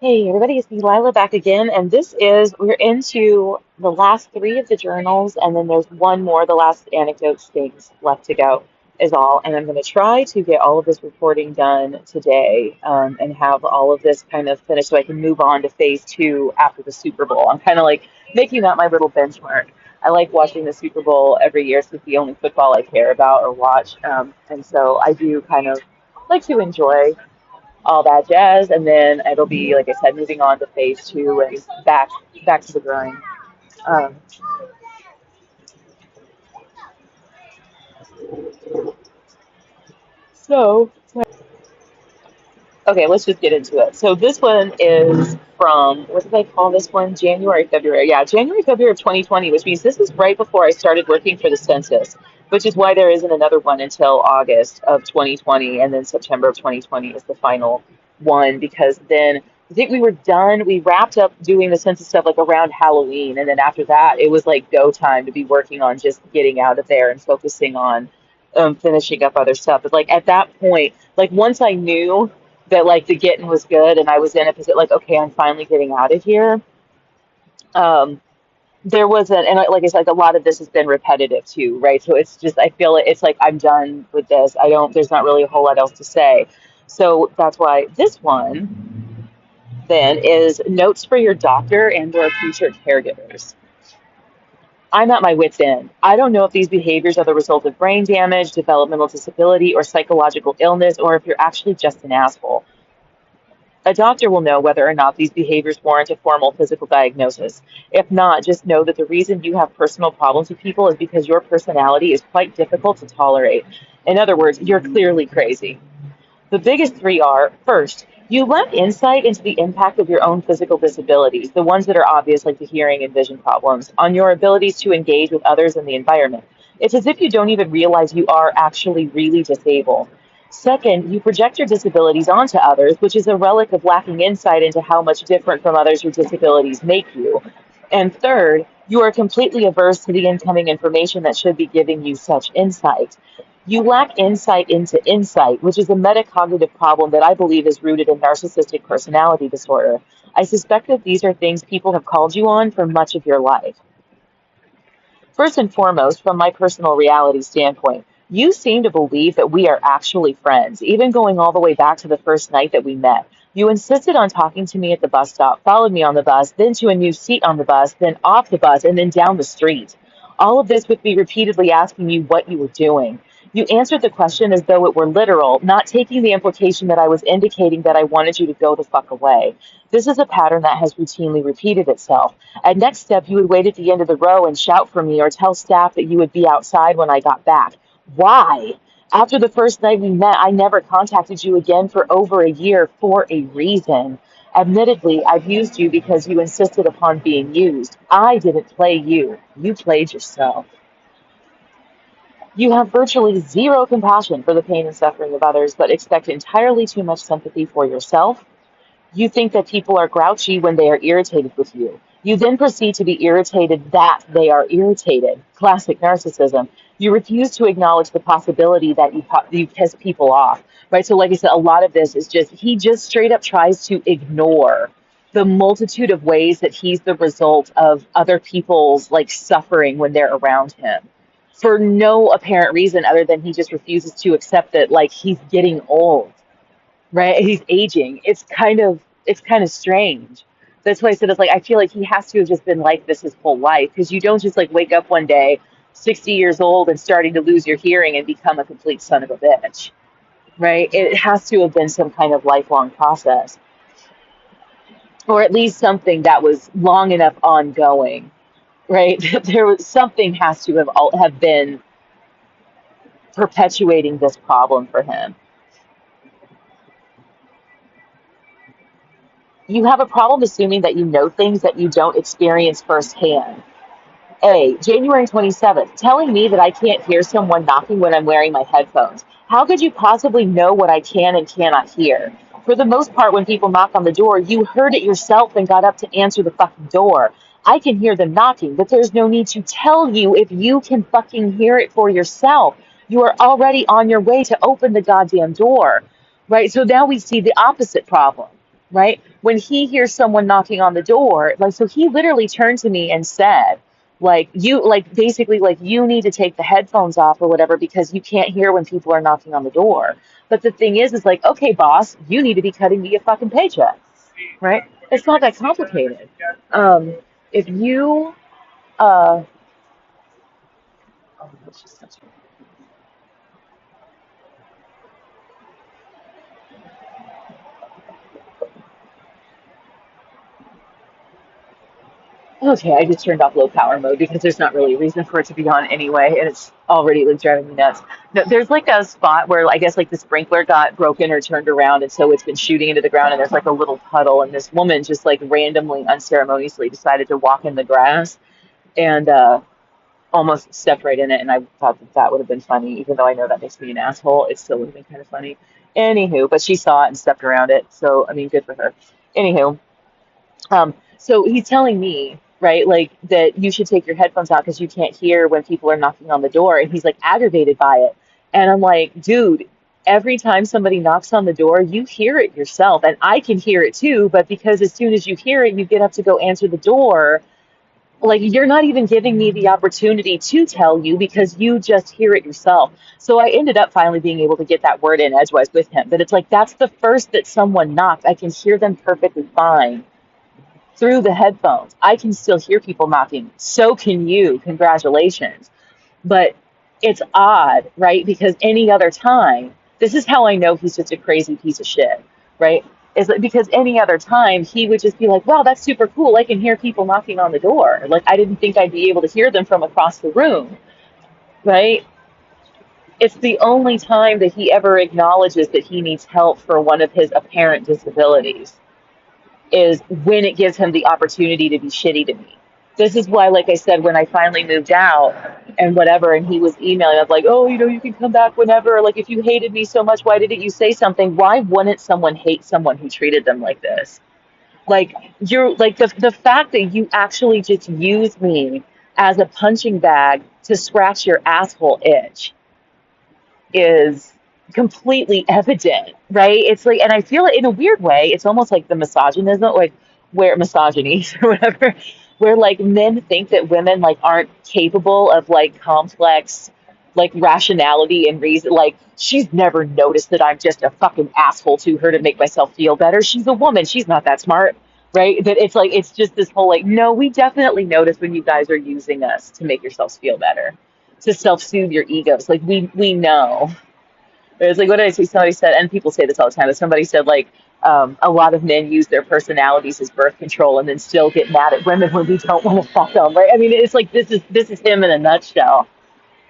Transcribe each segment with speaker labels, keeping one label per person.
Speaker 1: Hey everybody, it's me, Lila, back again, and we're into the last three of the journals, and then there's one more, the last anecdotes things left to go is all, and I'm going to try to get all of this reporting done today, and have all of this kind of finished so I can move on to phase two after the Super Bowl. I'm kind of like making that my little benchmark. I like watching the Super Bowl every year, so it's the only football I care about or watch, and so I do kind of like to enjoy all that jazz, and then it'll be, like I said, moving on to phase two and back to the grind. Um, so okay, let's just get into it. So this one is from, what did I call this one? January, February. Yeah, January, February of 2020, which means this is right before I started working for the census, which is why there isn't another one until August of 2020, and then September of 2020 is the final one, because then I think we were done. We wrapped up doing the census stuff like around Halloween, and then after that, it was like go time to be working on just getting out of there and focusing on finishing up other stuff. But like at that point, like once I knew that like the getting was good and I was in a position like, okay, I'm finally getting out of here. Um, there wasn't, and like I said, like a lot of this has been repetitive too, right? So it's just, I feel it's like I'm done with this. There's not really a whole lot else to say. So that's why this one then is notes for your doctor and or future caregivers. I'm at my wit's end. I don't know if these behaviors are the result of brain damage, developmental disability, or psychological illness, or if you're actually just an asshole. A doctor will know whether or not these behaviors warrant a formal physical diagnosis. If not, just know that the reason you have personal problems with people is because your personality is quite difficult to tolerate. In other words, you're clearly crazy. The biggest three are: first, you lack insight into the impact of your own physical disabilities, the ones that are obvious, like the hearing and vision problems, on your abilities to engage with others in the environment. It's as if you don't even realize you are actually really disabled. Second, you project your disabilities onto others, which is a relic of lacking insight into how much different from others your disabilities make you. And third, you are completely averse to the incoming information that should be giving you such insight. You lack insight into insight, which is a metacognitive problem that I believe is rooted in narcissistic personality disorder. I suspect that these are things people have called you on for much of your life. First and foremost, from my personal reality standpoint, you seem to believe that we are actually friends, even going all the way back to the first night that we met. You insisted on talking to me at the bus stop, followed me on the bus, then to a new seat on the bus, then off the bus, and then down the street. All of this with me repeatedly asking you what you were doing. You answered the question as though it were literal, not taking the implication that I was indicating that I wanted you to go the fuck away. This is a pattern that has routinely repeated itself. At next step, you would wait at the end of the row and shout for me or tell staff that you would be outside when I got back. Why? After the first night we met, I never contacted you again for over a year for a reason. Admittedly, I've used you because you insisted upon being used. I didn't play you. You played yourself. You have virtually zero compassion for the pain and suffering of others, but expect entirely too much sympathy for yourself. You think that people are grouchy when they are irritated with you. You then proceed to be irritated that they are irritated. Classic narcissism. You refuse to acknowledge the possibility that you piss people off, right? So, like I said, a lot of this is just, he just straight up tries to ignore the multitude of ways that he's the result of other people's like suffering when they're around him for no apparent reason other than he just refuses to accept that like he's getting old, right? He's aging. It's kind of strange. That's why I said it's like I feel like he has to have just been like this his whole life, because you don't just like wake up one day 60 years old and starting to lose your hearing and become a complete son of a bitch, right? It has to have been some kind of lifelong process, or at least something that was long enough ongoing, right? There was something has to have been perpetuating this problem for him. You have a problem assuming that you know things that you don't experience firsthand. A, January 27th, telling me that I can't hear someone knocking when I'm wearing my headphones. How could you possibly know what I can and cannot hear? For the most part, when people knock on the door, you heard it yourself and got up to answer the fucking door. I can hear them knocking, but there's no need to tell you if you can fucking hear it for yourself. You are already on your way to open the goddamn door, right? So now we see the opposite problem, right? When he hears someone knocking on the door, like, so he literally turned to me and said, like, you, like, basically, like, you need to take the headphones off or whatever because you can't hear when people are knocking on the door. But the thing is like, okay, boss, you need to be cutting me a fucking paycheck, right? It's not that complicated. If you, uh, oh, that's just such a Okay, I just turned off low power mode because there's not really a reason for it to be on anyway, and it's already like driving me nuts. No, there's like a spot where I guess like the sprinkler got broken or turned around, and so it's been shooting into the ground, and there's like a little puddle, and this woman just like randomly, unceremoniously decided to walk in the grass and almost stepped right in it, and I thought that that would have been funny, even though I know that makes me an asshole. It still would have been kind of funny. Anywho, but she saw it and stepped around it, so I mean, good for her. Anywho, so he's telling me, right, like that you should take your headphones out because you can't hear when people are knocking on the door. And he's like aggravated by it. And I'm like, dude, every time somebody knocks on the door, you hear it yourself. And I can hear it too. But because as soon as you hear it, you get up to go answer the door. Like you're not even giving me the opportunity to tell you because you just hear it yourself. So I ended up finally being able to get that word in edgewise with him. But it's like that's the first that someone knocked. I can hear them perfectly fine through the headphones. I can still hear people knocking. So can you. Congratulations. But it's odd, right? Because any other time, this is how I know he's just a crazy piece of shit, right? Is that because any other time he would just be like, wow, that's super cool. I can hear people knocking on the door. Like, I didn't think I'd be able to hear them from across the room, right? It's the only time that he ever acknowledges that he needs help for one of his apparent disabilities is when it gives him the opportunity to be shitty to me. This is why, like I said, when I finally moved out and whatever, and he was emailing, I was like, oh, you can come back whenever. Like, if you hated me so much, why didn't you say something? Why wouldn't someone hate someone who treated them like this? Like, you're like the fact that you actually just use me as a punching bag to scratch your asshole itch is completely evident, right? It's like, and I feel it in a weird way. It's almost like the misogynism, like where misogyny or whatever, where like men think that women like aren't capable of like complex, like rationality and reason. Like she's never noticed that I'm just a fucking asshole to her to make myself feel better. She's a woman. She's not that smart, right? That it's like it's just this whole like, no, we definitely notice when you guys are using us to make yourselves feel better, to self-soothe your egos. Like we know. It's like what did I see? Somebody said, and people say this all the time, but somebody said like a lot of men use their personalities as birth control and then still get mad at women when we don't want to fuck them, right? I mean, it's like this is him in a nutshell,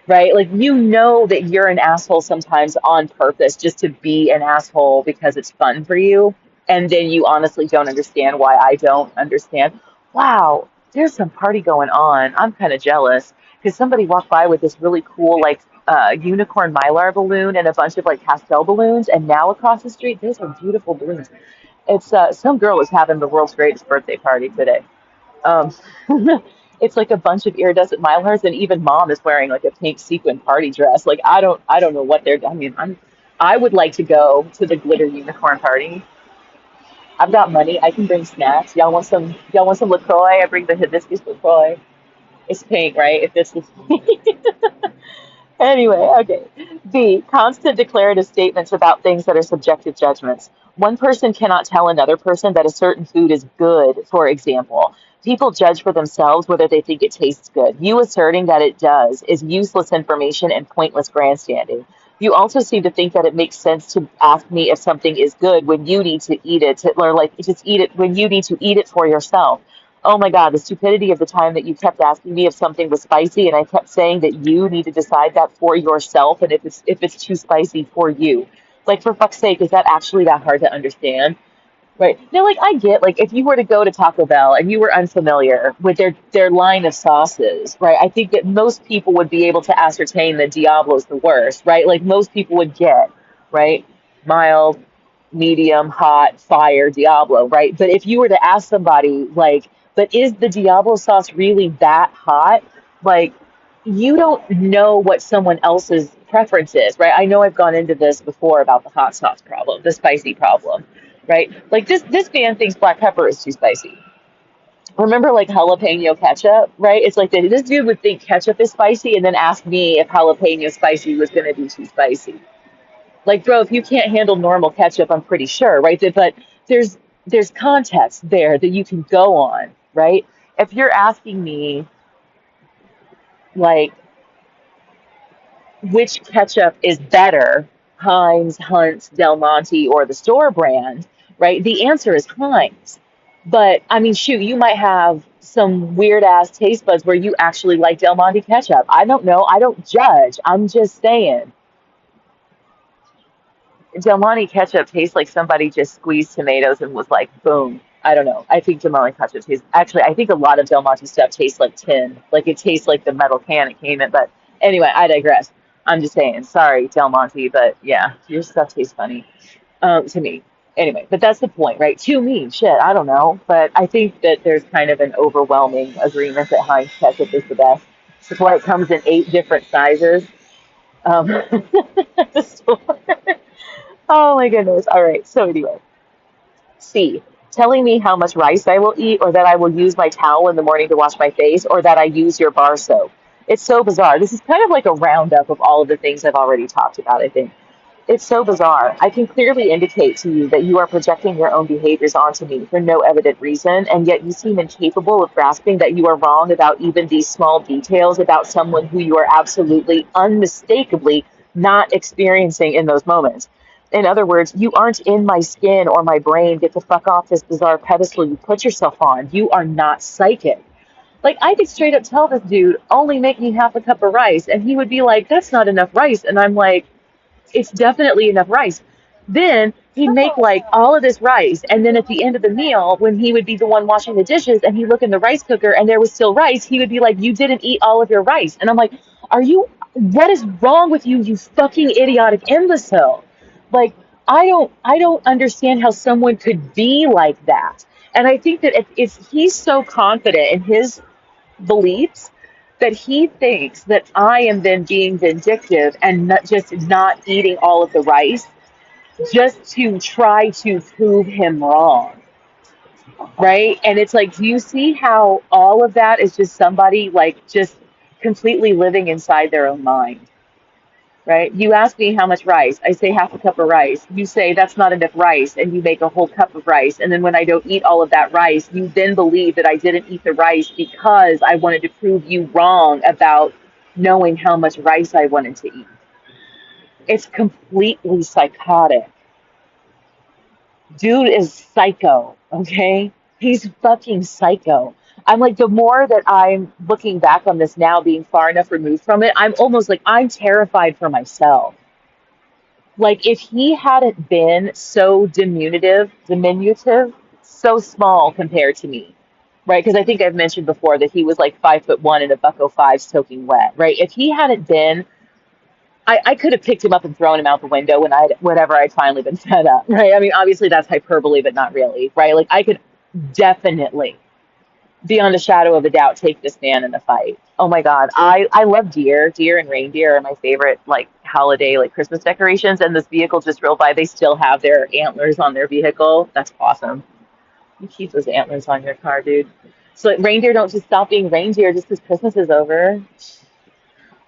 Speaker 1: right? Like you know that you're an asshole sometimes on purpose just to be an asshole because it's fun for you, and then you honestly don't understand why I don't understand. Wow, there's some party going on. I'm kind of jealous because somebody walked by with this really cool like unicorn mylar balloon and a bunch of like pastel balloons, and now across the street there's some beautiful balloons. It's some girl was having the world's greatest birthday party today. um, it's like a bunch of iridescent milers, and even mom is wearing like a pink sequin party dress. Like I don't know what they're. I mean, I would like to go to the glitter unicorn party. I've got money. I can bring snacks. Y'all want some? Y'all want some Lacroix? I bring the hibiscus Lacroix. It's pink, right? If this is Anyway, okay. B, constant declarative statements about things that are subjective judgments. One person cannot tell another person that a certain food is good, for example. People judge for themselves whether they think it tastes good. You asserting that it does is useless information and pointless grandstanding. You also seem to think that it makes sense to ask me if something is good when you need to eat it, or like just eat it when you need to eat it for yourself. Oh my God, the stupidity of the time that you kept asking me if something was spicy, and I kept saying that you need to decide that for yourself, and if it's too spicy for you. Like for fuck's sake, is that actually that hard to understand? Right. Now, like I get, like if you were to go to Taco Bell and you were unfamiliar with their line of sauces, right? I think that most people would be able to ascertain that Diablo's the worst, right? Like most people would get, right? Mild, medium, hot, fire, Diablo, right? But if you were to ask somebody, like, but is the Diablo sauce really that hot? Like, you don't know what someone else's preference is, right? I know I've gone into this before about the hot sauce problem, the spicy problem. right? Like this man thinks black pepper is too spicy. Remember like jalapeno ketchup, right? It's like this dude would think ketchup is spicy and then ask me if jalapeno spicy was going to be too spicy. Like, bro, if you can't handle normal ketchup, I'm pretty sure, right? But there's there's context there that you can go on, right? If you're asking me like which ketchup is better, Heinz, Hunt's, Del Monte, or the store brand, right? The answer is Heinz. But I mean, shoot, you might have some weird ass taste buds where you actually like Del Monte ketchup. I don't know. I don't judge. I'm just saying. Del Monte ketchup tastes like somebody just squeezed tomatoes and was like, boom. I don't know. I think Del Monte ketchup tastes, actually, I think a lot of Del Monte stuff tastes like tin. Like it tastes like the metal can it came in. But anyway, I digress. I'm just saying, sorry, Del Monte, but yeah, your stuff tastes funny to me. Anyway, but that's the point, right? To me, shit, I don't know. But I think that there's kind of an overwhelming agreement that Heinz ketchup is the best. That's why it comes in 8 different sizes. Um, at the store. Oh my goodness. All right. So anyway, C, telling me how much rice I will eat, or that I will use my towel in the morning to wash my face, or that I use your bar soap. It's so bizarre. This is kind of like a roundup of all of the things I've already talked about, I think. It's so bizarre. I can clearly indicate to you that you are projecting your own behaviors onto me for no evident reason, and yet you seem incapable of grasping that you are wrong about even these small details about someone who you are absolutely, unmistakably not experiencing in those moments. In other words, you aren't in my skin or my brain. Get the fuck off this bizarre pedestal you put yourself on. You are not psychic. Like, I could straight up tell this dude, only make me half a cup of rice, and he would be like, that's not enough rice. And I'm like, it's definitely enough rice. Then he'd make like all of this rice, and then at the end of the meal, when he would be the one washing the dishes, and he'd look in the rice cooker and there was still rice, he would be like, "You didn't eat all of your rice," and I'm like, "Are you? What is wrong with you, you fucking idiotic imbecile?" Like, I don't understand how someone could be like that. And I think that if he's so confident in his beliefs that he thinks that I am then being vindictive and not just not eating all of the rice just to try to prove him wrong, right? And it's like, do you see how all of that is just somebody like just completely living inside their own mind? Right? You ask me how much rice. I say half a cup of rice. You say that's not enough rice, and you make a whole cup of rice. And then when I don't eat all of that rice, you then believe that I didn't eat the rice because I wanted to prove you wrong about knowing how much rice I wanted to eat. It's completely psychotic. Dude is psycho, okay? He's fucking psycho. I'm like, the more that I'm looking back on this now, being far enough removed from it, I'm almost like I'm terrified for myself. Like if he hadn't been so diminutive, so small compared to me, right? Because I think I've mentioned before that he was like 5'1" and a buck 05 soaking wet, right? If he hadn't been, I could have picked him up and thrown him out the window whenever I'd finally been fed up, right? I mean, obviously that's hyperbole, but not really, right? Like I could definitely, beyond a shadow of a doubt, take this man in a fight. Oh my God. I love deer. Deer and reindeer are my favorite like holiday, like Christmas decorations. And this vehicle just drove by. They still have their antlers on their vehicle. That's awesome. You keep those antlers on your car, dude. So like, reindeer don't just stop being reindeer just because Christmas is over.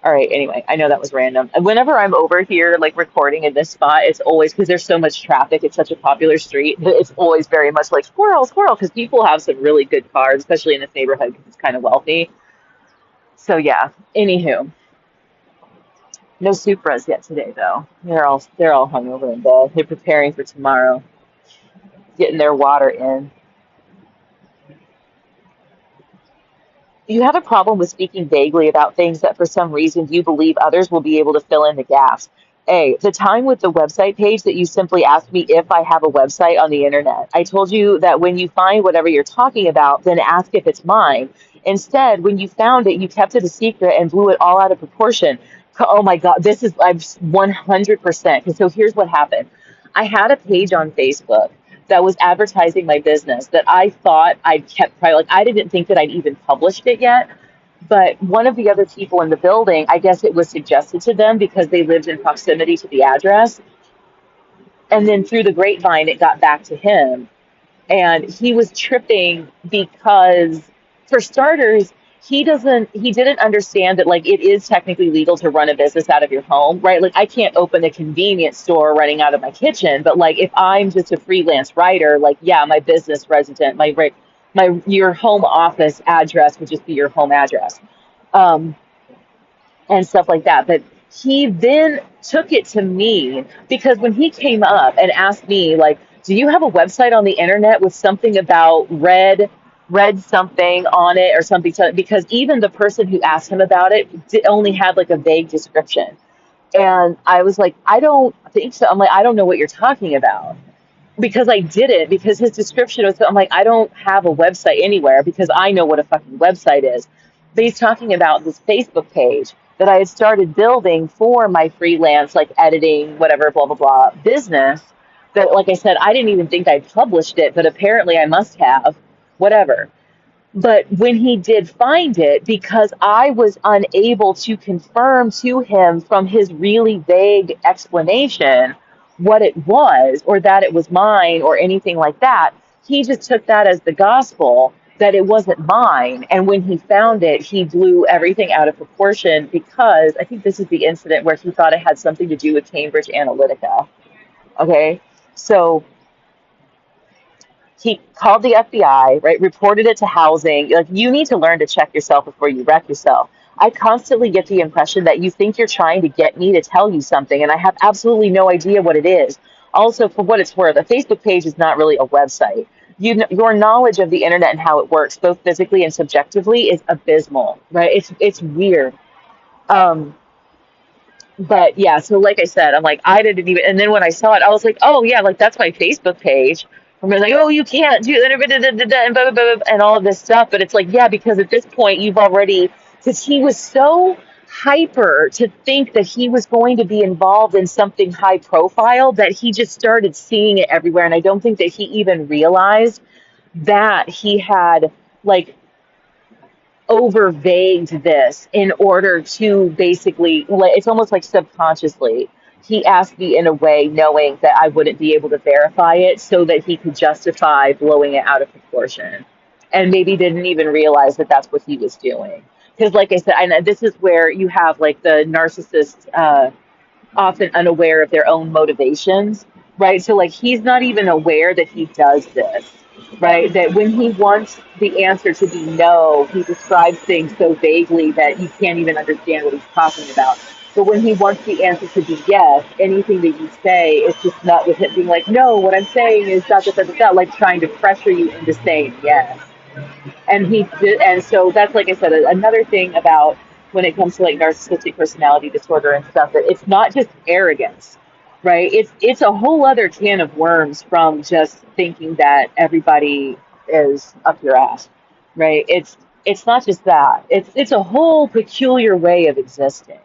Speaker 1: All right, anyway, I know that was random. And whenever I'm over here, like recording in this spot, it's always because there's so much traffic. It's such a popular street. It's always very much like squirrel, squirrel, because people have some really good cars, especially in this neighborhood because it's kind of wealthy. So yeah. Anywho, no Supras yet today though. They're all hungover in bed. They're preparing for tomorrow, getting their water in. You have a problem with speaking vaguely about things that for some reason you believe others will be able to fill in the gaps. A, the time with the website page that you simply asked me if I have a website on the internet. I told you that when you find whatever you're talking about, then ask if it's mine. Instead, when you found it, you kept it a secret and blew it all out of proportion. Oh my God, this is I'm 100%. Because so here's what happened. I had a page on Facebook that was advertising my business that I thought I'd kept private. Like I didn't think that I'd even published it yet. But one of the other people in the building, I guess it was suggested to them because they lived in proximity to the address. And then through the grapevine, it got back to him. And he was tripping because, for starters, he didn't understand that, like, it is technically legal to run a business out of your home, right? Like, I can't open a convenience store running out of my kitchen, but like, if I'm just a freelance writer, like, yeah, my business resident, my your home office address would just be your home address. Um, and stuff like that. But he then took it to me because when he came up and asked me, like, do you have a website on the internet with something about red something on it or something? Because even the person who asked him about it only had like a vague description. And I was like, I don't think so. I'm like, I don't know what you're talking about because I did it because his description was, I'm like, I don't have a website anywhere because I know what a fucking website is. But he's talking about this Facebook page that I had started building for my freelance, like editing, whatever, blah, blah, blah business. That, like I said, I didn't even think I'd published it, but apparently I must have, whatever. But when he did find it, because I was unable to confirm to him from his really vague explanation what it was or that it was mine or anything like that, he just took that as the gospel that it wasn't mine. And when he found it, he blew everything out of proportion because I think this is the incident where he thought it had something to do with Cambridge Analytica. Okay. So he called the FBI, right? Reported it to housing. Like, you need to learn to check yourself before you wreck yourself. I constantly get the impression that you think you're trying to get me to tell you something, and I have absolutely no idea what it is. Also, for what it's worth, a Facebook page is not really a website. Your knowledge of the internet and how it works, both physically and subjectively, is abysmal, right? It's weird. Um, but yeah, so like I said, I'm like, I didn't even, and then when I saw it, I was like, oh yeah, like that's my Facebook page. And we're like, oh, you can't do that, and blah, blah, blah, blah, and all of this stuff. But it's like, yeah, because at this point you've already, because he was so hyper to think that he was going to be involved in something high profile that he just started seeing it everywhere. And I don't think that he even realized that he had like over vagued this in order to basically, like, it's almost like subconsciously he asked me in a way knowing that I wouldn't be able to verify it so that he could justify blowing it out of proportion and maybe didn't even realize that that's what he was doing because like I said, I know this is where you have like the narcissist often unaware of their own motivations, right? So, like, he's not even aware that he does this, right? That when he wants the answer to be no, he describes things so vaguely that you can't even understand what he's talking about. But when he wants the answer to be yes, anything that you say is just not with him being like, no, what I'm saying is da da da da da, like trying to pressure you into saying yes. And he did, and so that's like I said, another thing about when it comes to like narcissistic personality disorder and stuff, that it's not just arrogance, right? It's a whole other can of worms from just thinking that everybody is up your ass, right? It's not just that. It's a whole peculiar way of existing.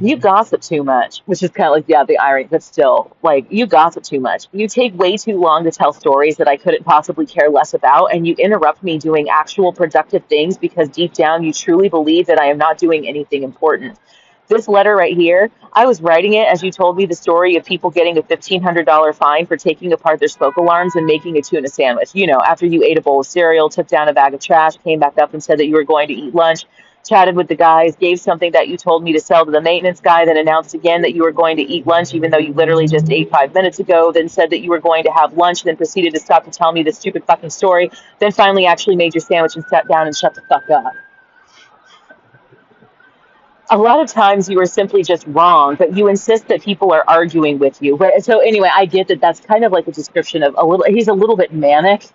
Speaker 1: You gossip too much, which is kind of like, yeah, the irony, but still, like, you gossip too much. You take way too long to tell stories that I couldn't possibly care less about, and you interrupt me doing actual productive things because deep down you truly believe that I am not doing anything important. This letter right here, I was writing it as you told me the story of people getting a $1,500 fine for taking apart their smoke alarms and making a tuna sandwich. You know, after you ate a bowl of cereal, took down a bag of trash, came back up and said that you were going to eat lunch, chatted with the guys, gave something that you told me to sell to the maintenance guy, then announced again that you were going to eat lunch even though you literally just ate 5 minutes ago, then said that you were going to have lunch, then proceeded to stop to tell me this stupid fucking story, then finally actually made your sandwich and sat down and shut the fuck up. A lot of times you are simply just wrong, but you insist that people are arguing with you. But so anyway, I get that that's kind of like a description of a little, he's a little bit manic,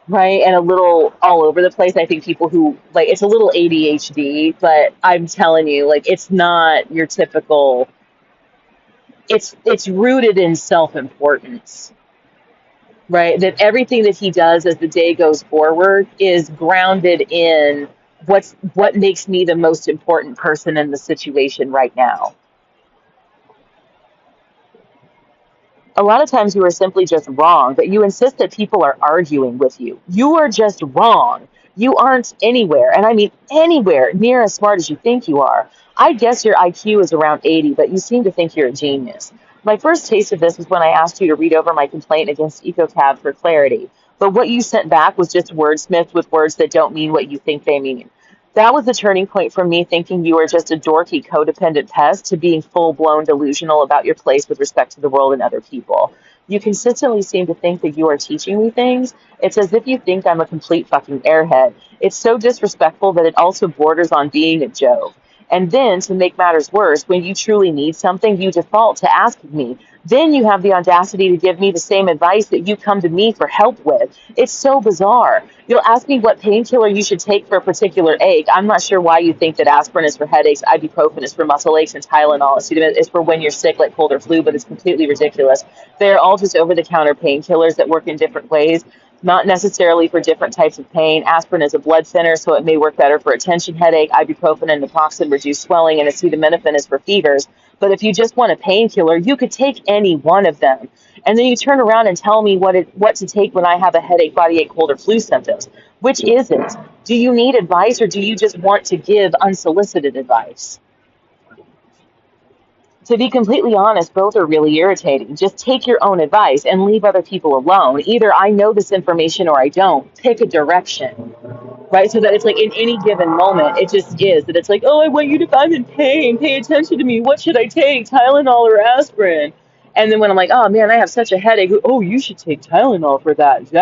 Speaker 1: right? And a little all over the place. I think people who like, it's a little ADHD, but I'm telling you, like, it's not your typical, it's rooted in self-importance, right? That everything that he does as the day goes forward is grounded in what makes me the most important person in the situation right now. A lot of times you are simply just wrong, but you insist that people are arguing with you. You are just wrong. You aren't anywhere, and I mean anywhere, near as smart as you think you are. I guess your IQ is around 80, but you seem to think you're a genius. My first taste of this was when I asked you to read over my complaint against EcoCab for clarity. But what you sent back was just wordsmithed with words that don't mean what you think they mean. That was the turning point from me thinking you were just a dorky codependent pest to being full blown delusional about your place with respect to the world and other people. You consistently seem to think that you are teaching me things. It's as if you think I'm a complete fucking airhead. It's so disrespectful that it also borders on being a joke. And then, to make matters worse, when you truly need something, you default to asking me. Then you have the audacity to give me the same advice that you come to me for help with. It's so bizarre. You'll ask me what painkiller you should take for a particular ache. I'm not sure why you think that aspirin is for headaches, ibuprofen is for muscle aches, and Tylenol is for when you're sick, like cold or flu, but it's completely ridiculous. They're all just over-the-counter painkillers that work in different ways, not necessarily for different types of pain. Aspirin is a blood thinner, so it may work better for a tension headache. Ibuprofen and naproxen reduce swelling, and acetaminophen is for fevers. But if you just want a painkiller, you could take any one of them. And then you turn around and tell me what to take when I have a headache, body ache, cold, or flu symptoms. Which is it? Do you need advice, or do you just want to give unsolicited advice? To be completely honest, both are really irritating. Just take your own advice and leave other people alone. Either I know this information or I don't. Pick a direction, right? So that it's like in any given moment, it just is that it's like, oh, I want you to, if I'm in pain, pay attention to me. What should I take, Tylenol or aspirin? And then when I'm like, oh man, I have such a headache. Oh, you should take Tylenol for that.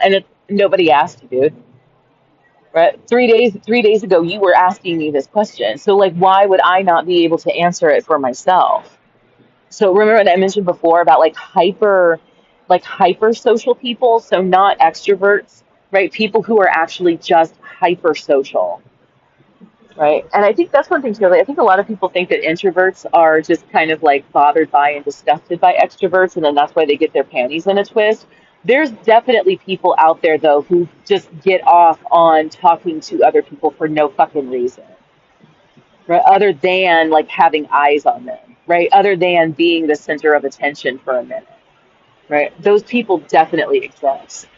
Speaker 1: And nobody asked you, dude. Right? 3 days ago, you were asking me this question. So like, why would I not be able to answer it for myself? So remember what I mentioned before about like hyper social people. So not extroverts, right? People who are actually just hyper social, right? And I think that's one thing too. Like, I think a lot of people think that introverts are just kind of like bothered by and disgusted by extroverts, and then that's why they get their panties in a twist. There's definitely people out there though who just get off on talking to other people for no fucking reason, right? Other than like having eyes on them, right? Other than being the center of attention for a minute, right? Those people definitely exist.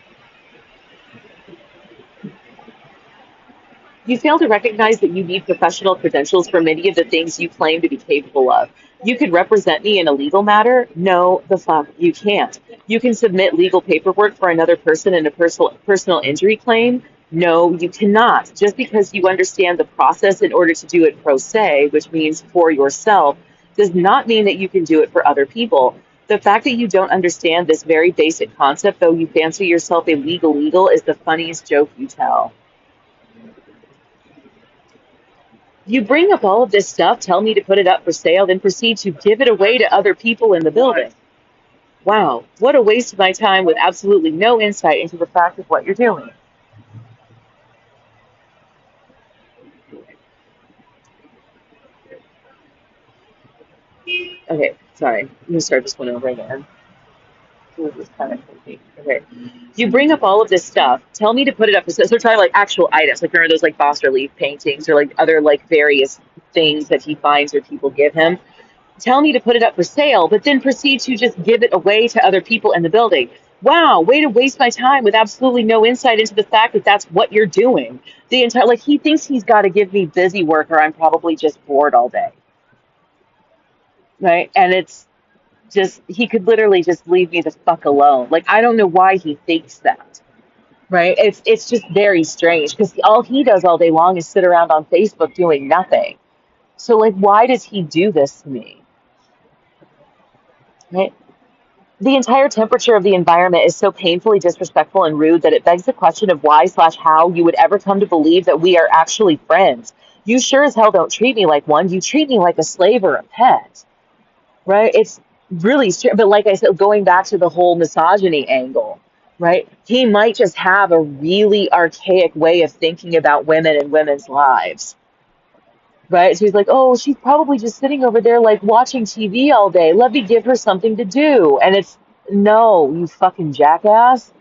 Speaker 1: You fail to recognize that you need professional credentials for many of the things you claim to be capable of. You could represent me in a legal matter? No, the fuck, you can't. You can submit legal paperwork for another person in a personal injury claim? No, you cannot. Just because you understand the process in order to do it pro se, which means for yourself, does not mean that you can do it for other people. The fact that you don't understand this very basic concept, though you fancy yourself a legal, is the funniest joke you tell. You bring up all of this stuff, tell me to put it up for sale, then proceed to give it away to other people in the building. Wow, what a waste of my time with absolutely no insight into the fact of what you're doing. Okay, sorry. I'm going to start this one over again. This is kind of crazy. Okay. You bring up all of this stuff, tell me to put it up for sale. So we're talking like actual items, like remember those like bas relief paintings or like other like various things that he finds or people give him. Tell me to put it up for sale, but then proceed to just give it away to other people in the building. Wow, way to waste my time with absolutely no insight into the fact that that's what you're doing. The entire, like, he thinks he's got to give me busy work or I'm probably just bored all day, right? And it's just, he could literally just leave me the fuck alone. Like, I don't know why he thinks that, right? It's just very strange because all he does all day long is sit around on Facebook doing nothing. So, like, why does he do this to me? Right? The entire temperature of the environment is so painfully disrespectful and rude that it begs the question of why/how you would ever come to believe that we are actually friends. You sure as hell don't treat me like one. You treat me like a slave or a pet, right? It's really strange. But like I said, going back to the whole misogyny angle, right? He might just have a really archaic way of thinking about women and women's lives. Right? So he's like, oh, she's probably just sitting over there like watching TV all day. Let me give her something to do. And it's, no, you fucking jackass.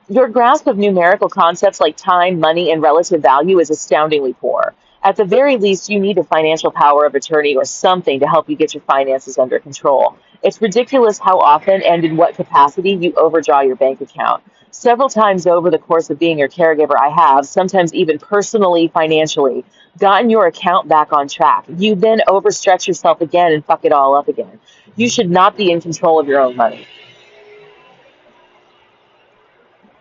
Speaker 1: Your grasp of numerical concepts like time, money, and relative value is astoundingly poor. At the very least, you need a financial power of attorney or something to help you get your finances under control. It's ridiculous how often and in what capacity you overdraw your bank account. Several times over the course of being your caregiver, I have, sometimes even personally, financially, gotten your account back on track. You then overstretch yourself again and fuck it all up again. You should not be in control of your own money.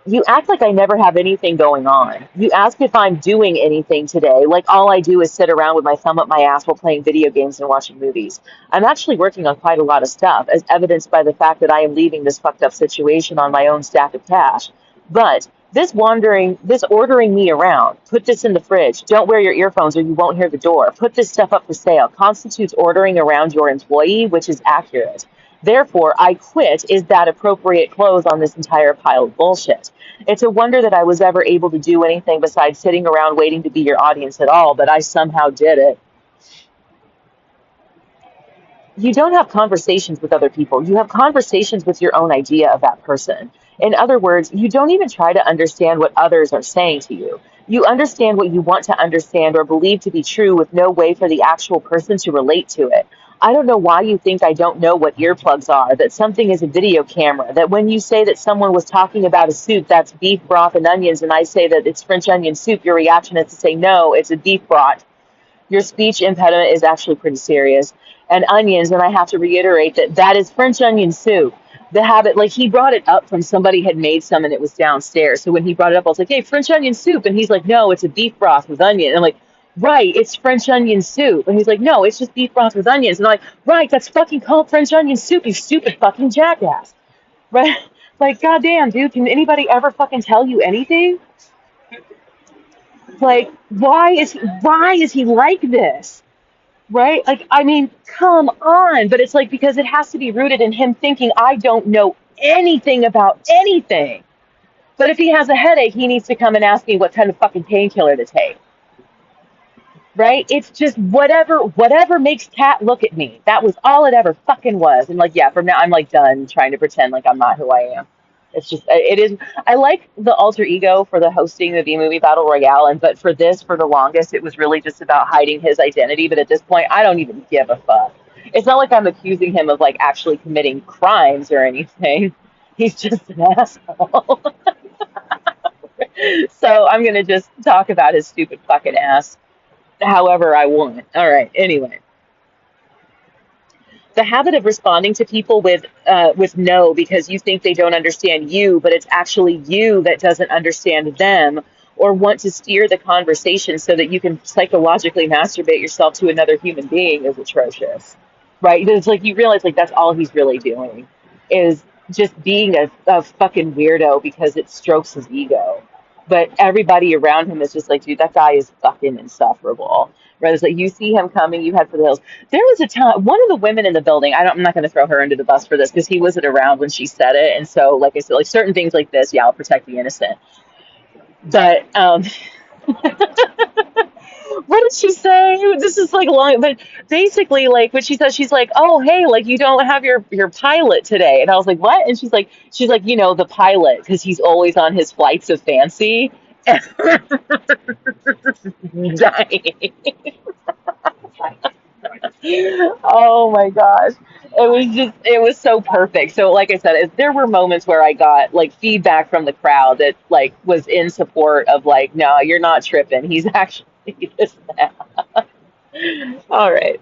Speaker 1: You act like I never have anything going on. You ask if I'm doing anything today, like all I do is sit around with my thumb up my ass while playing video games and watching movies. I'm actually working on quite a lot of stuff, as evidenced by the fact that I am leaving this fucked up situation on my own stack of cash. But this ordering me around, put this in the fridge, don't wear your earphones or you won't hear the door, put this stuff up for sale, constitutes ordering around your employee, which is accurate. Therefore, I quit is that appropriate close on this entire pile of bullshit. It's a wonder that I was ever able to do anything besides sitting around waiting to be your audience at all, but I somehow did it. You don't have conversations with other people. You have conversations with your own idea of that person. In other words, you don't even try to understand what others are saying to you. You understand what you want to understand or believe to be true with no way for the actual person to relate to it. I don't know why you think I don't know what earplugs are, that something is a video camera, that when you say that someone was talking about a soup that's beef broth and onions, and I say that it's French onion soup, your reaction is to say, no, it's a beef broth. Your speech impediment is actually pretty serious. And onions, and I have to reiterate that that is French onion soup. The habit, like he brought it up from somebody had made some and it was downstairs. So when he brought it up, I was like, hey, French onion soup. And he's like, no, it's a beef broth with onion. And I'm like, right, it's French onion soup. And he's like, no, it's just beef broth with onions. And I'm like, right, that's fucking called French onion soup, you stupid fucking jackass. Right? Like, goddamn, dude, can anybody ever fucking tell you anything? Like, why is he like this? Right? Like, I mean, come on. But it's like because it has to be rooted in him thinking I don't know anything about anything. But if he has a headache, he needs to come and ask me what kind of fucking painkiller to take. Right? It's just whatever makes Kat look at me. That was all it ever fucking was. And like, yeah, from now I'm like done trying to pretend like I'm not who I am. It's just it is. I like the alter ego for the hosting the B movie battle royale, and but for this, for the longest, it was really just about hiding his identity. But at this point, I don't even give a fuck. It's not like I'm accusing him of like actually committing crimes or anything. He's just an asshole. So I'm gonna just talk about his stupid fucking ass however I want. All right. Anyway, the habit of responding to people with no because you think they don't understand you, but it's actually you that doesn't understand them or want to steer the conversation so that you can psychologically masturbate yourself to another human being is atrocious. Right? It's like you realize like that's all he's really doing is just being a fucking weirdo because it strokes his ego. But everybody around him is just like, dude, that guy is fucking insufferable. Right? It's like you see him coming, you head for the hills. There was a time, one of the women in the building, I'm not going to throw her under the bus for this because he wasn't around when she said it. And so, like I said, like certain things like this, yeah, I'll protect the innocent. But what did she say? This is like long, but basically, like what she says, she's like, "Oh, hey, like you don't have your pilot today," and I was like, "What?" And she's like, you know, the pilot because he's always on his flights of fancy. Dying. Oh my gosh. It was so perfect. So like I said, there were moments where I got like feedback from the crowd that like was in support of like, no, you're not tripping. He's actually this now. All right.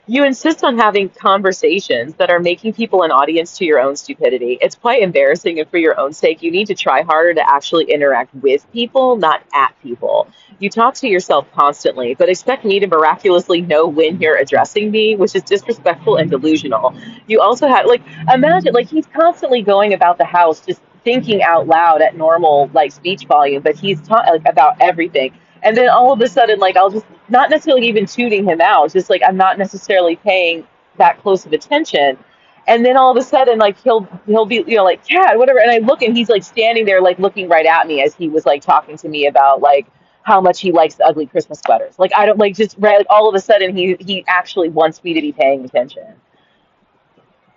Speaker 1: You insist on having conversations that are making people an audience to your own stupidity. It's quite embarrassing, and for your own sake, you need to try harder to actually interact with people, not at people. You talk to yourself constantly, but expect me to miraculously know when you're addressing me, which is disrespectful and delusional. You also have, like, imagine, like, he's constantly going about the house just thinking out loud at normal, like, speech volume, but he's like, about everything. And then all of a sudden, like, I'll just not necessarily even tuning him out, just like I'm not necessarily paying that close of attention. And then all of a sudden, like he'll be, you know, like Cat, whatever. And I look and he's like standing there, like looking right at me as he was like talking to me about like how much he likes the ugly Christmas sweaters. Like I don't like just right. Like, all of a sudden, he actually wants me to be paying attention.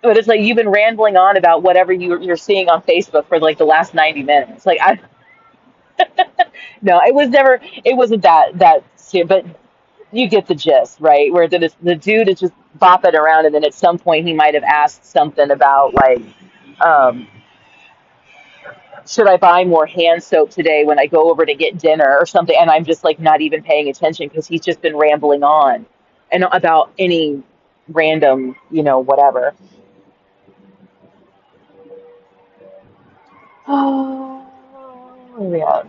Speaker 1: But it's like you've been rambling on about whatever you're seeing on Facebook for like the last 90 minutes. Like I No, it was never. It wasn't that serious, but you get the gist, right? Where the dude is just bopping around, and then at some point he might have asked something about like, um, should I buy more hand soap today when I go over to get dinner or something? And I'm just like not even paying attention because he's just been rambling on and about any random, whatever. Oh, yeah.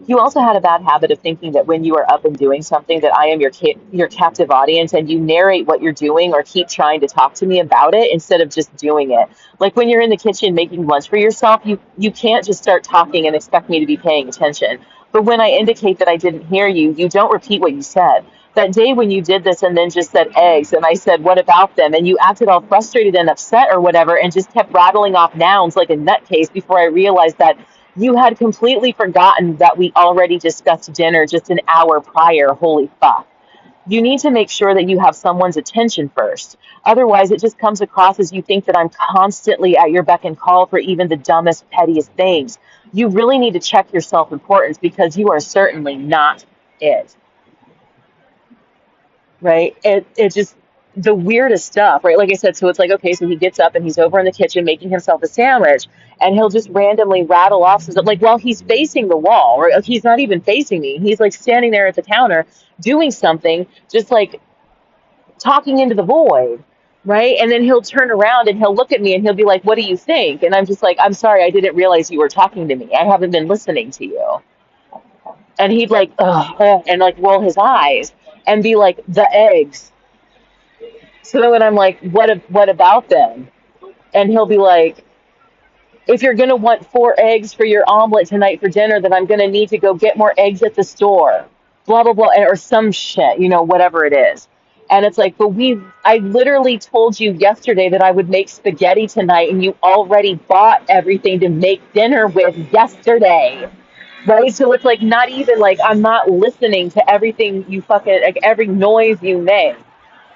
Speaker 1: You also had a bad habit of thinking that when you are up and doing something that I am your captive audience and you narrate what you're doing or keep trying to talk to me about it instead of just doing it. Like when you're in the kitchen making lunch for yourself, you can't just start talking and expect me to be paying attention. But when I indicate that I didn't hear you, you don't repeat what you said. That day when you did this and then just said eggs and I said, what about them? And you acted all frustrated and upset or whatever and just kept rattling off nouns like a nutcase before I realized that you had completely forgotten that we already discussed dinner just an hour prior. Holy fuck. You need to make sure that you have someone's attention first. Otherwise, it just comes across as you think that I'm constantly at your beck and call for even the dumbest, pettiest things. You really need to check your self importance because you are certainly not it. Right? It just the weirdest stuff, right? Like I said, so it's like, okay, so he gets up and he's over in the kitchen making himself a sandwich, and he'll just randomly rattle off some stuff, like while he's facing the wall, right? Like he's not even facing me. He's like standing there at the counter doing something, just like talking into the void, right? And then he'll turn around and he'll look at me and he'll be like, "What do you think?" And I'm just like, "I'm sorry, I didn't realize you were talking to me. I haven't been listening to you." And he'd like, ugh, and like roll his eyes and be like, "The eggs." So then when I'm like, what about them? And he'll be like, if you're going to want 4 eggs for your omelet tonight for dinner, then I'm going to need to go get more eggs at the store. Blah, blah, blah. Or some shit, whatever it is. And it's like, but I literally told you yesterday that I would make spaghetti tonight, and you already bought everything to make dinner with yesterday. Right? So it's like, not even like I'm not listening to everything you fucking, like every noise you make.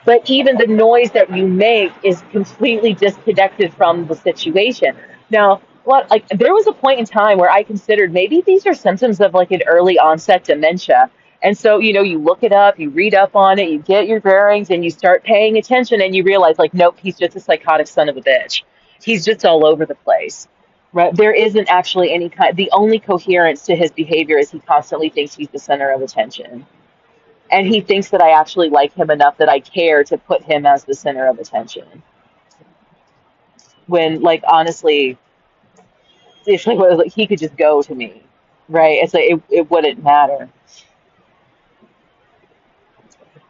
Speaker 1: But even the noise that you make is completely disconnected from the situation. Now, what like there was a point in time where I considered maybe these are symptoms of like an early onset dementia. And so, you look it up, you read up on it, you get your bearings, and you start paying attention, and you realize, like, nope, he's just a psychotic son of a bitch. He's just all over the place. Right? There isn't actually any kind. The only coherence to his behavior is he constantly thinks he's the center of attention, and he thinks that I actually like him enough that I care to put him as the center of attention. When, like, honestly, it's like he could just go to me, right? It's like it wouldn't matter.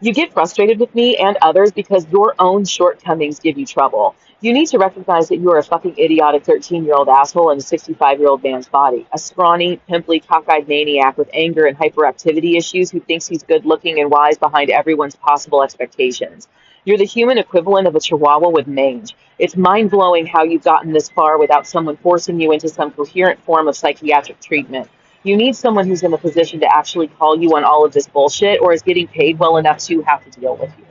Speaker 1: You get frustrated with me and others because your own shortcomings give you trouble. You need to recognize that you are a fucking idiotic 13-year-old asshole in a 65-year-old man's body. A scrawny, pimply, cockeyed maniac with anger and hyperactivity issues who thinks he's good looking and wise behind everyone's possible expectations. You're the human equivalent of a chihuahua with mange. It's mind-blowing how you've gotten this far without someone forcing you into some coherent form of psychiatric treatment. You need someone who's in a position to actually call you on all of this bullshit or is getting paid well enough to have to deal with you.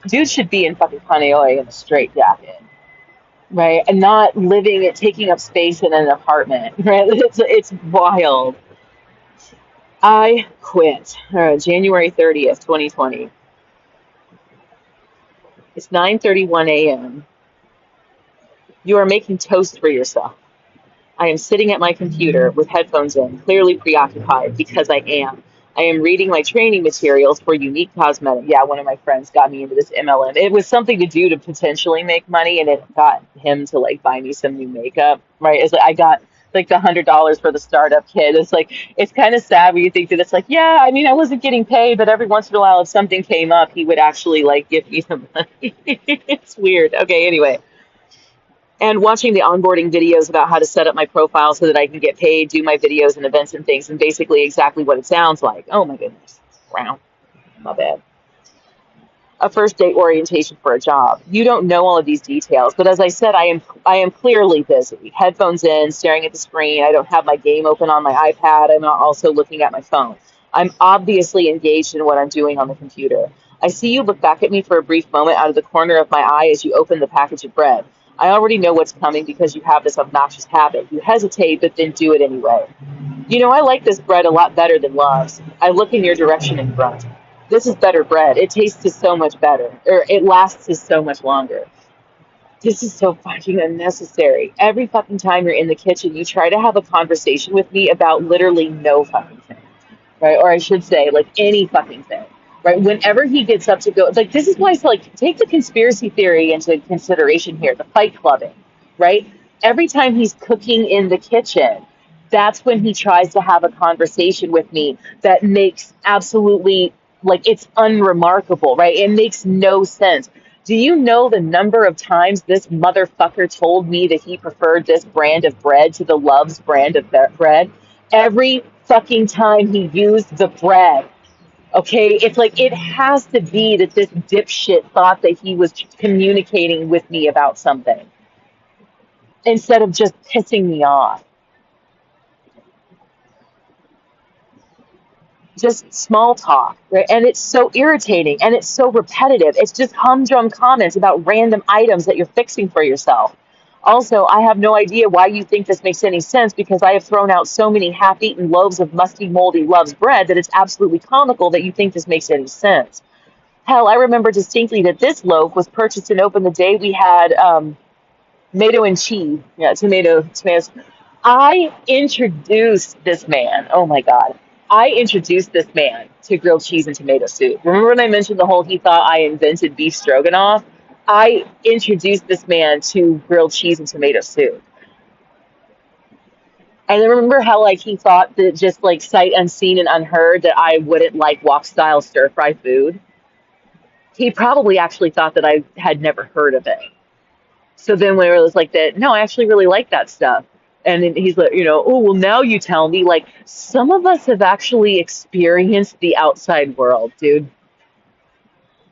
Speaker 1: Dude should be in fucking Kaneohe in a straitjacket, right? And not living it, taking up space in an apartment, right? It's wild. I quit January 30th, 2020. It's 9:31 a.m. You are making toast for yourself. I am sitting at my computer with headphones in, clearly preoccupied because I am. I am reading my training materials for Unique Cosmetics. Yeah, one of my friends got me into this MLM. It was something to do to potentially make money, and it got him to like buy me some new makeup. Right? It's like I got like the $100 for the startup kit. It's like it's kind of sad when you think that it's like, yeah, I mean, I wasn't getting paid, but every once in a while, if something came up, he would actually like give me some money. It's weird. Okay, anyway, and watching the onboarding videos about how to set up my profile so that I can get paid, do my videos and events and things, and basically exactly what it sounds like. Oh my goodness. Wow. My bad. A first date orientation for a job. You don't know all of these details, but as I said, I am clearly busy. Headphones in, staring at the screen. I don't have my game open on my iPad. I'm not also looking at my phone. I'm obviously engaged in what I'm doing on the computer. I see you look back at me for a brief moment out of the corner of my eye as you open the package of bread. I already know what's coming because you have this obnoxious habit. You hesitate, but then do it anyway. You know, I like this bread a lot better than Love's. I look in your direction and grunt. This is better bread. It tastes so much better, or it lasts so much longer. This is so fucking unnecessary. Every fucking time you're in the kitchen, you try to have a conversation with me about literally no fucking thing, right? Or I should say, like any fucking thing, right? Whenever he gets up to go, like this is why it's like take the conspiracy theory into consideration here, the fight clubbing, right? Every time he's cooking in the kitchen, that's when he tries to have a conversation with me that makes absolutely like it's unremarkable, right? It makes no sense. Do you know the number of times this motherfucker told me that he preferred this brand of bread to the Love's brand of bread? Every fucking time he used the bread. Okay, it's like it has to be that this dipshit thought that he was communicating with me about something instead of just pissing me off. Just small talk, right? And it's so irritating and it's so repetitive. It's just humdrum comments about random items that you're fixing for yourself. Also, I have no idea why you think this makes any sense because I have thrown out so many half-eaten loaves of musty, moldy Love's bread that it's absolutely comical that you think this makes any sense. Hell, I remember distinctly that this loaf was purchased and opened the day we had tomato and cheese. Yeah, tomatoes. I introduced this man. Oh my God. I introduced this man to grilled cheese and tomato soup. Remember when I mentioned the whole he thought I invented beef stroganoff? I introduced this man to grilled cheese and tomato soup. And then remember how like he thought that just like sight unseen and unheard that I wouldn't like wok style stir fry food? He probably actually thought that I had never heard of it. So then when it was like that, no, I actually really like that stuff. And then he's like, oh, well, now you tell me. Like, some of us have actually experienced the outside world, dude.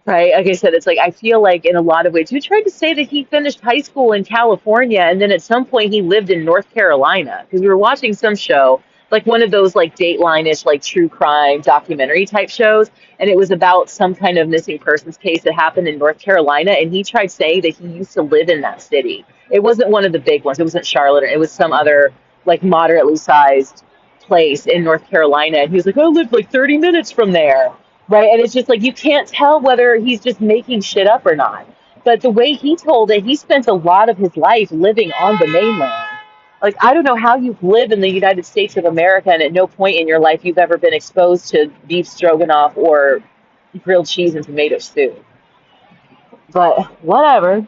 Speaker 1: Right? Like I said, it's like I feel like in a lot of ways, you tried to say that he finished high school in California and then at some point he lived in North Carolina because we were watching some show, like one of those like Dateline-ish, like true crime documentary type shows, and it was about some kind of missing persons case that happened in North Carolina, and he tried saying that he used to live in that city. It wasn't one of the big ones. It wasn't Charlotte. It was some other like moderately sized place in North Carolina, and he was like, "I lived like 30 minutes from there." Right? And it's just like you can't tell whether he's just making shit up or not. But the way he told it, he spent a lot of his life living on the mainland. Like, I don't know how you live in the United States of America and at no point in your life you've ever been exposed to beef stroganoff or grilled cheese and tomato soup. But whatever.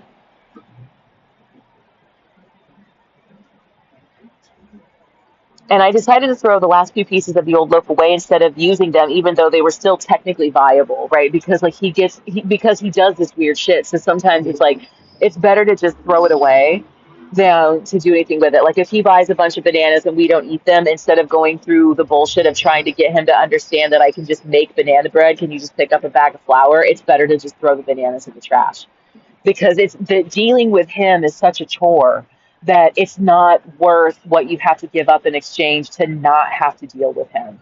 Speaker 1: And I decided to throw the last few pieces of the old loaf away instead of using them, even though they were still technically viable, right? Because like because he does this weird shit. So sometimes it's like it's better to just throw it away than to do anything with it. Like if he buys a bunch of bananas and we don't eat them, instead of going through the bullshit of trying to get him to understand that I can just make banana bread, can you just pick up a bag of flour? It's better to just throw the bananas in the trash because it's the dealing with him is such a chore that it's not worth what you have to give up in exchange to not have to deal with him.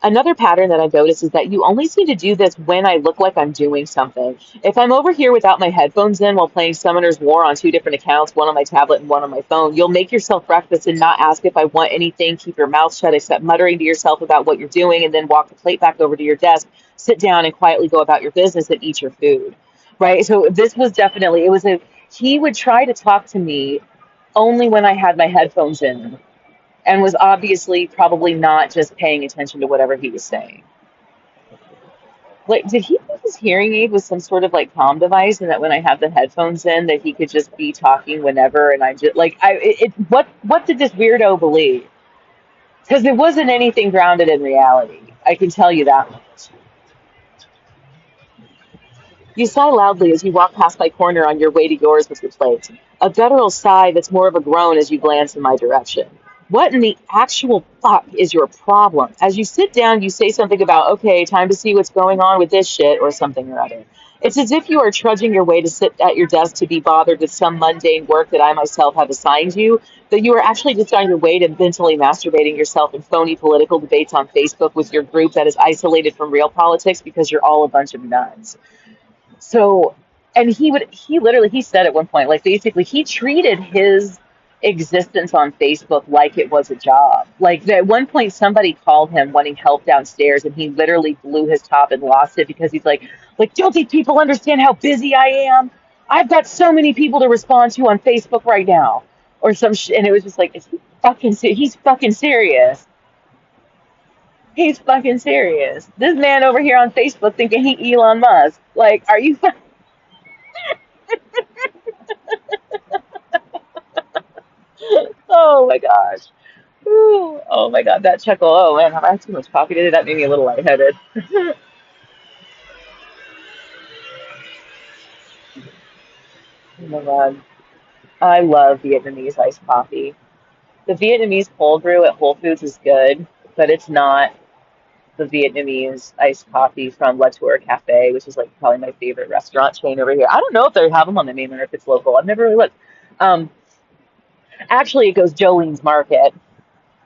Speaker 1: Another pattern that I've noticed is that you only seem to do this when I look like I'm doing something. If I'm over here without my headphones in while playing Summoner's War on two different accounts, one on my tablet and one on my phone, you'll make yourself breakfast and not ask if I want anything, keep your mouth shut except muttering to yourself about what you're doing, and then walk the plate back over to your desk, sit down and quietly go about your business and eat your food. Right? So this was definitely, he would try to talk to me only when I had my headphones in and was obviously probably not just paying attention to whatever he was saying. Like, did he think his hearing aid was some sort of like comm device, and that when I had the headphones in, that he could just be talking whenever, and I just like what did this weirdo believe? Because it wasn't anything grounded in reality. I can tell you that much. You sigh loudly as you walk past my corner on your way to yours with your plate. A guttural sigh that's more of a groan as you glance in my direction. What in the actual fuck is your problem? As you sit down, you say something about, okay, time to see what's going on with this shit, or something or other. It's as if you are trudging your way to sit at your desk to be bothered with some mundane work that I myself have assigned you, that you are actually just on your way to mentally masturbating yourself in phony political debates on Facebook with your group that is isolated from real politics because you're all a bunch of nuts. So, and he said at one point, like basically he treated his existence on Facebook like it was a job. Like at one point somebody called him wanting help downstairs and he literally blew his top and lost it because he's like, don't these people understand how busy I am? I've got so many people to respond to on Facebook right now. Or and it was just like, is he he's fucking serious. He's fucking serious. This man over here on Facebook thinking he Elon Musk. Like, are you Oh my gosh. Ooh, oh my god, that chuckle. Oh man, have I had too much coffee today? That made me a little lightheaded. Oh my god. I love Vietnamese iced coffee. The Vietnamese cold brew at Whole Foods is good, but it's not the Vietnamese iced coffee from La Tour Cafe, which is like probably my favorite restaurant chain over here. I don't know if they have them on the mainland or if it's local. I've never really looked. Um, Actually, it goes Jolene's Market,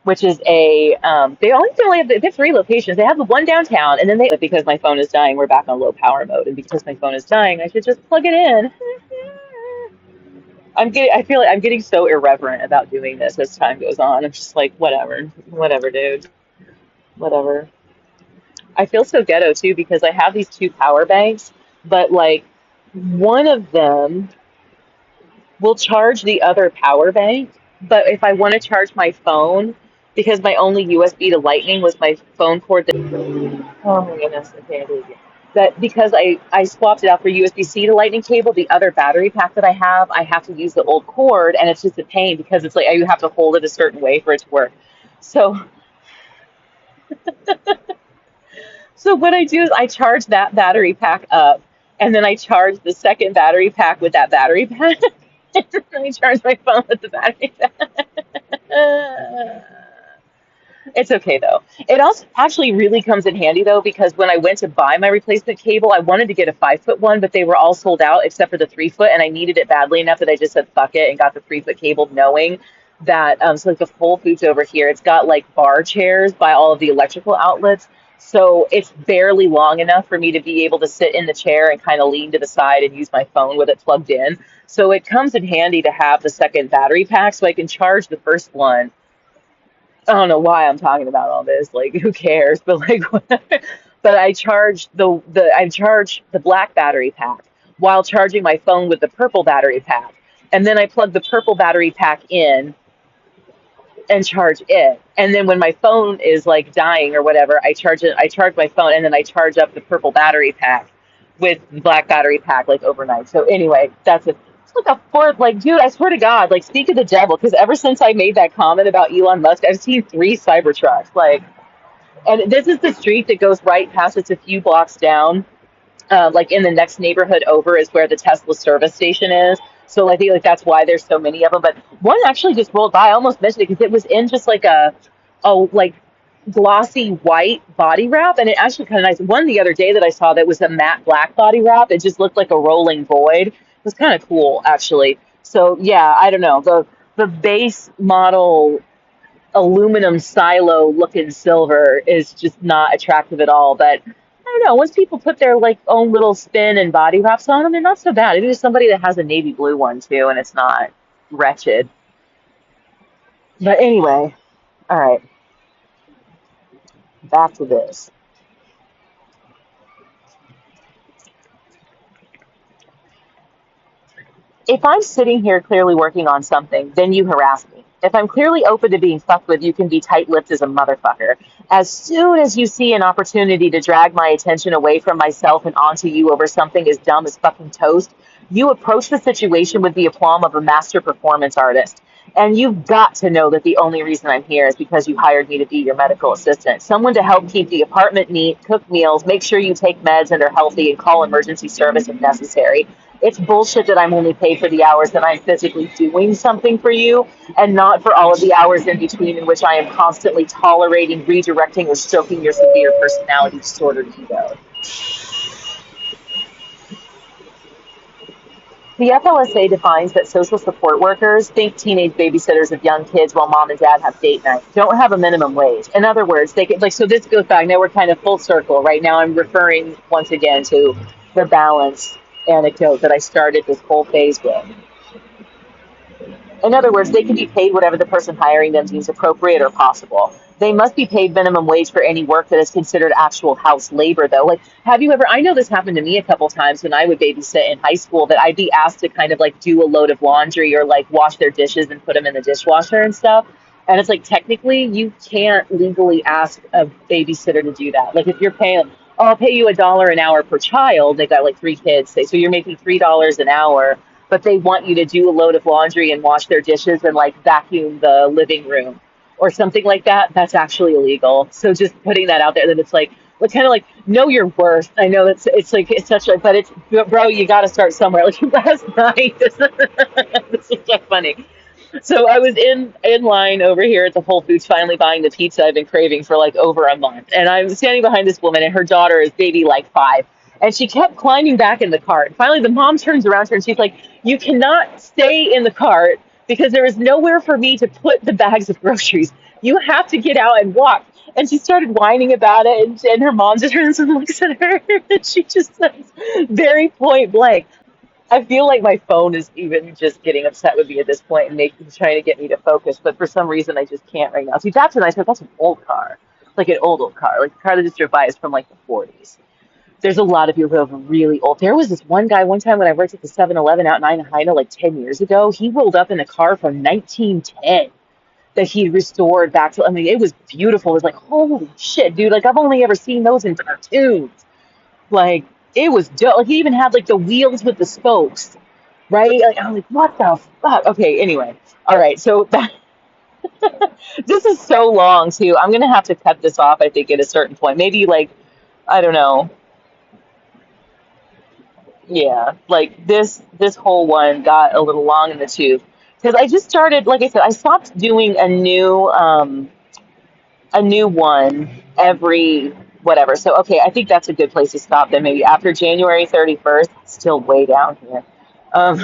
Speaker 1: which is they only have they have three locations. They have the one downtown, and then they because my phone is dying, we're back on low power mode, and because my phone is dying, I should just plug it in. I feel like I'm getting so irreverent about doing this as time goes on. I'm just like, whatever, dude, whatever. I feel so ghetto too because I have these two power banks, but like one of them will charge the other power bank. But if I want to charge my phone, because my only USB to Lightning was my phone cord. Oh my goodness, I can't believe it. That because I swapped it out for USB-C to Lightning cable, the other battery pack that I have to use the old cord, and it's just a pain because it's like you have to hold it a certain way for it to work. So, so what I do is I charge that battery pack up, and then I charge the second battery pack with that battery pack, and then I charge my phone with the battery pack. It's okay though. It also actually really comes in handy though because when I went to buy my replacement cable, I wanted to get a 5 foot one, but they were all sold out except for the 3 foot, and I needed it badly enough that I just said fuck it and got the 3 foot cable, knowing that so like the Whole Foods over here, it's got like bar chairs by all of the electrical outlets, so it's barely long enough for me to be able to sit in the chair and kind of lean to the side and use my phone with it plugged in. So it comes in handy to have the second battery pack so I can charge the first one. I don't know why I'm talking about all this. Like, who cares? But like, but I charge the black battery pack while charging my phone with the purple battery pack, and then I plug the purple battery pack in and charge it. And then when my phone is like dying or whatever, I charge it. I charge my phone, and then I charge up the purple battery pack with the black battery pack like overnight. So anyway, that's it. It's like a fourth. Like, dude, I swear to God, like, speak of the devil, because ever since I made that comment about Elon Musk, I've seen three Cybertrucks. Like, and this is the street that goes right past. It's a few blocks down, like in the next neighborhood over is where the Tesla service station is. So I think like that's why there's so many of them. But one actually just rolled by. I almost mentioned it because it was in just like a like glossy white body wrap, and it actually kind of nice. One the other day that I saw that was a matte black body wrap. It just looked like a rolling void. It was kind of cool actually. So yeah, I don't know, the base model aluminum silo looking silver is just not attractive at all. But I don't know. Once people put their like own little spin and body wraps on them, they're not so bad. Maybe there's somebody that has a navy blue one too, and it's not wretched. But anyway, all right, back to this. If I'm sitting here clearly working on something, then you harass me. If I'm clearly open to being fucked with, you can be tight-lipped as a motherfucker. As soon as you see an opportunity to drag my attention away from myself and onto you over something as dumb as fucking toast, you approach the situation with the aplomb of a master performance artist. And you've got to know that the only reason I'm here is because you hired me to be your medical assistant. Someone to help keep the apartment neat, cook meals, make sure you take meds and are healthy, and call emergency service if necessary. It's bullshit that I'm only paid for the hours that I'm physically doing something for you, and not for all of the hours in between in which I am constantly tolerating, redirecting, or stroking your severe personality disordered ego. The FLSA defines that social support workers, think teenage babysitters of young kids while mom and dad have date night, don't have a minimum wage. In other words, they could, like, so this goes back, now we're kind of full circle. Right now I'm referring once again to the balance anecdote that I started this whole phase with. In other words, they can be paid whatever the person hiring them deems appropriate or possible. They must be paid minimum wage for any work that is considered actual house labor, though. Like, have you ever? I know this happened to me a couple times when I would babysit in high school, that I'd be asked to kind of like do a load of laundry or like wash their dishes and put them in the dishwasher and stuff. And it's like, technically, you can't legally ask a babysitter to do that. Like, if you're paying, oh, I'll pay you $1 an hour per child. They got like 3 kids, say, so you're making $3 an hour, but they want you to do a load of laundry and wash their dishes and like vacuum the living room or something like that. That's actually illegal. So just putting that out there, that it's like kind of like, know your worth. I know it's like it's such a, but it's, bro, you got to start somewhere. Like last night, this is so funny. So I was in line over here at the Whole Foods, finally buying the pizza I've been craving for like over a month. And I'm standing behind this woman, and her daughter is maybe like 5. And she kept climbing back in the cart. Finally, the mom turns around to her and she's like, "You cannot stay in the cart because there is nowhere for me to put the bags of groceries. You have to get out and walk." And she started whining about it, and her mom just turns and looks at her, and she just says, very point blank, I feel like my phone is even just getting upset with me at this point and trying to get me to focus, but for some reason I just can't right now. See, that's a nice car. That's an old car, like an old car. Like the car that just drove by is from like the 40s. There's a lot of people who have really old. There was this one guy one time when I worked at the 7-Eleven out in Inahaina like 10 years ago. He rolled up in a car from 1910 that he restored back to. I mean, it was beautiful. It was like, holy shit, dude! Like I've only ever seen those in cartoons. Like it was dope. Like he even had like the wheels with the spokes, right? Like I'm like, what the fuck? Okay, anyway. All right, so that this is so long too. I'm gonna have to cut this off, I think, at a certain point. Maybe like, I don't know. Yeah, like this whole one got a little long in the tooth because I just started, like I said, I stopped doing a new one every whatever. So okay, I think that's a good place to stop then. Maybe after January 31st, still way down here. Um,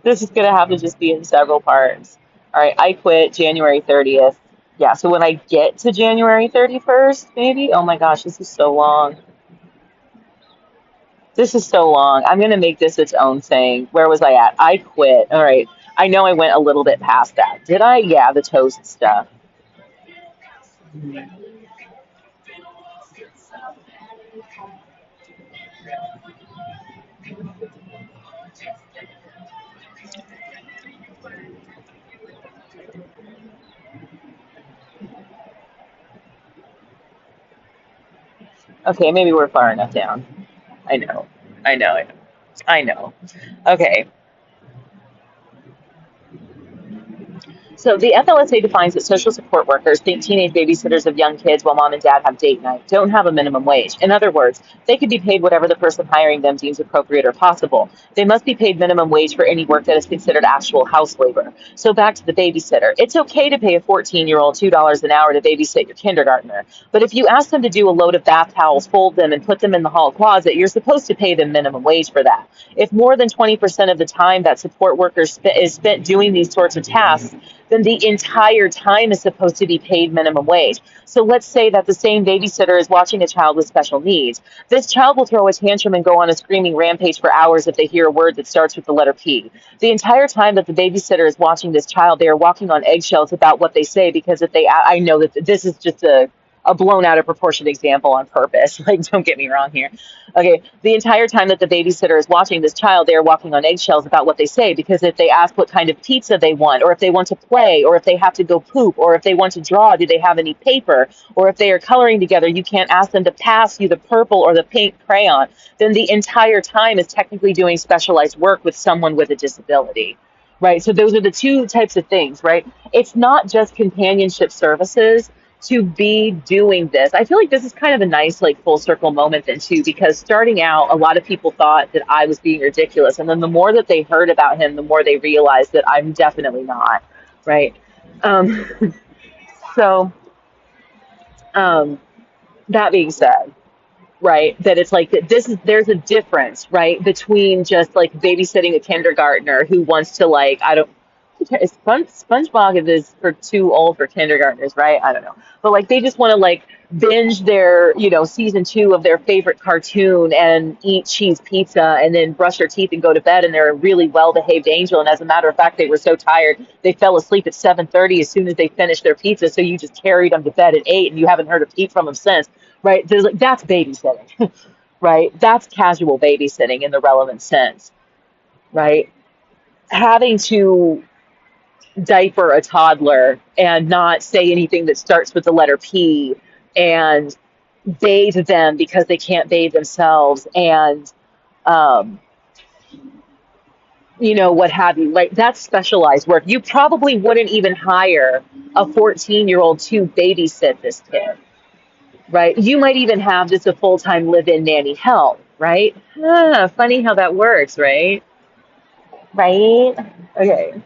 Speaker 1: this is gonna have to just be in several parts. All right, I quit January 30th. Yeah, so when I get to January 31st, maybe. Oh my gosh, this is so long. This is so long. I'm gonna make this its own thing. Where was I at? I quit. All right. I know I went a little bit past that. Did I? Yeah, the toast stuff. Okay, maybe we're far enough down. I know. I know. I know. I know. Okay. So the FLSA defines that social support workers think teenage babysitters of young kids while mom and dad have date night don't have a minimum wage. In other words, they could be paid whatever the person hiring them deems appropriate or possible. They must be paid minimum wage for any work that is considered actual house labor. So back to the babysitter. It's okay to pay a 14-year-old $2 an hour to babysit your kindergartner. But if you ask them to do a load of bath towels, fold them, and put them in the hall closet, you're supposed to pay them minimum wage for that. If more than 20% of the time that support workers is spent doing these sorts of tasks, then the entire time is supposed to be paid minimum wage. So let's say that the same babysitter is watching a child with special needs. This child will throw a tantrum and go on a screaming rampage for hours if they hear a word that starts with the letter P. The entire time that the babysitter is watching this child, they are walking on eggshells about what they say, because if they, I know that this is just a blown out of proportion example on purpose. Like, don't get me wrong here. Okay, the entire time that the babysitter is watching this child, they are walking on eggshells about what they say, because if they ask what kind of pizza they want, or if they want to play, or if they have to go poop, or if they want to draw, do they have any paper, or if they are coloring together, you can't ask them to pass you the purple or the pink crayon, then the entire time is technically doing specialized work with someone with a disability. Right, so those are the two types of things, right? It's not just companionship services to be doing this. I feel like this is kind of a nice like full circle moment then too, because starting out, a lot of people thought that I was being ridiculous, and then the more that they heard about him, the more they realized that I'm definitely not, right? Um, so um, that being said, right, that it's like that this is, there's a difference, right, between just like babysitting a kindergartner who wants to like, I don't, SpongeBob is for too old for kindergartners, right? I don't know, but like they just want to like binge their, season 2 of their favorite cartoon and eat cheese pizza and then brush their teeth and go to bed, and they're a really well-behaved angel. And as a matter of fact, they were so tired they fell asleep at 7:30 as soon as they finished their pizza. So you just carried them to bed at 8, and you haven't heard a peep from them since, right? That's babysitting, right? That's casual babysitting in the relevant sense, right? Having to diaper a toddler and not say anything that starts with the letter P, and bathe them because they can't bathe themselves, and um, what have you. Like, that's specialized work. You probably wouldn't even hire a 14-year-old to babysit this kid, right? You might even have just a full-time live-in nanny help, right? Funny how that works, right? Right? Okay.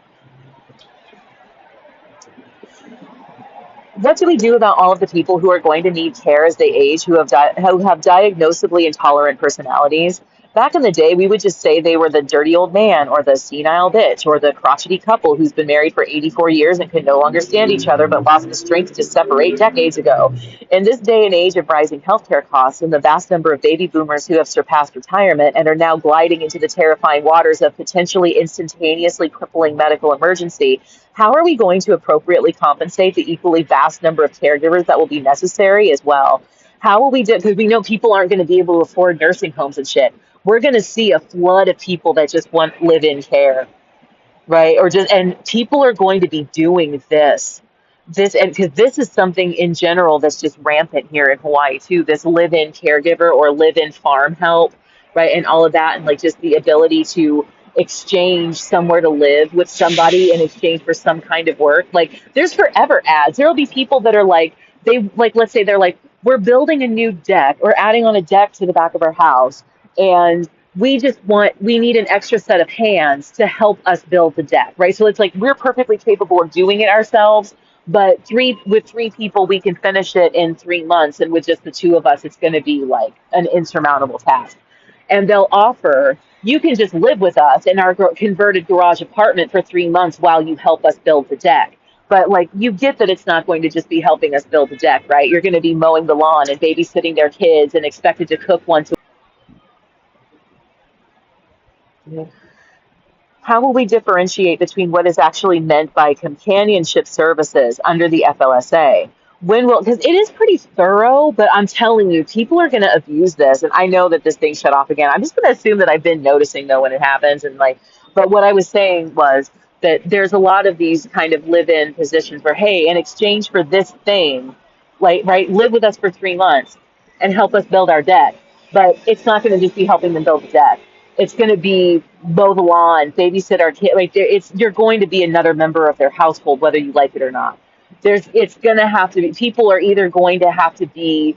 Speaker 1: What do we do about all of the people who are going to need care as they age, who have diagnosably intolerant personalities? Back in the day, we would just say they were the dirty old man or the senile bitch or the crotchety couple who's been married for 84 years and can no longer stand each other but lost the strength to separate decades ago. In this day and age of rising healthcare costs and the vast number of baby boomers who have surpassed retirement and are now gliding into the terrifying waters of potentially instantaneously crippling medical emergency, how are we going to appropriately compensate the equally vast number of caregivers that will be necessary as well? How will we do? Because we know people aren't going to be able to afford nursing homes and shit. We're going to see a flood of people that just want live-in care, right? And people are going to be doing and because this is something in general that's just rampant here in Hawaii too. This live-in caregiver or live-in farm help, right? And all of that, and like just the ability to exchange somewhere to live with somebody in exchange for some kind of work. Like, there's forever ads. There'll be people that are like, let's say they're like, we're building a new deck or adding on a deck to the back of our house, and we need an extra set of hands to help us build the deck, right? So it's like we're perfectly capable of doing it ourselves, but with three people we can finish it in 3 months, and with just the two of us it's going to be like an insurmountable task. And they'll offer, you can just live with us in our converted garage apartment for 3 months while you help us build the deck. But like, you get that it's not going to just be helping us build the deck, right? You're going to be mowing the lawn and babysitting their kids and expected to cook once a week. How will we differentiate between what is actually meant by companionship services under the FLSA? Because it is pretty thorough, but I'm telling you, people are going to abuse this. And I know that this thing shut off again. I'm just going to assume that I've been noticing though when it happens. And like, but what I was saying was that there's a lot of these kind of live-in positions where, hey, in exchange for this thing, like, right, live with us for 3 months and help us build our deck. But it's not going to just be helping them build the deck. It's going to be mow the lawn, babysit our kid. Like, you're going to be another member of their household, whether you like it or not. It's going to have to be. People are either going to have to be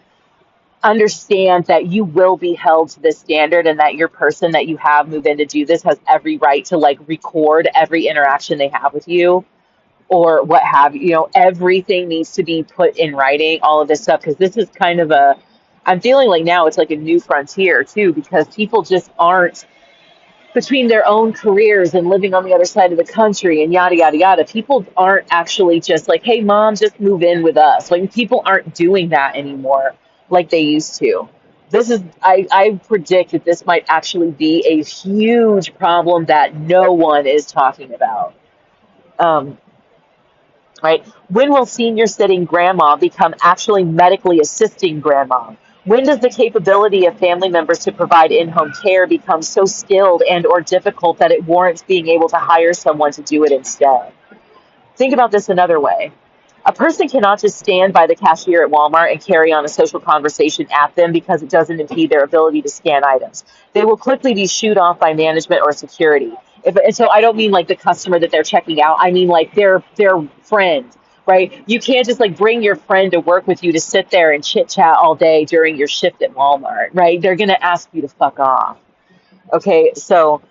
Speaker 1: understand that you will be held to this standard, and that your person that you have move in to do this has every right to like record every interaction they have with you, or what have you. Everything needs to be put in writing. All of this stuff, because this is kind of I'm feeling like now it's like a new frontier too, because people just aren't, between their own careers and living on the other side of the country and yada yada yada, people aren't actually just like, hey mom, just move in with us. Like, people aren't doing that anymore like they used to. I predict that this might actually be a huge problem that no one is talking about. um, right? When will senior sitting grandma become actually medically assisting grandma? When does the capability of family members to provide in-home care become so skilled and or difficult that it warrants being able to hire someone to do it instead? Think about this another way. A person cannot just stand by the cashier at Walmart and carry on a social conversation at them because it doesn't impede their ability to scan items. They will quickly be shooed off by management or security. And so I don't mean like the customer that they're checking out. I mean like their friend, right? You can't just like bring your friend to work with you to sit there and chit chat all day during your shift at Walmart, right? They're going to ask you to fuck off. Okay, so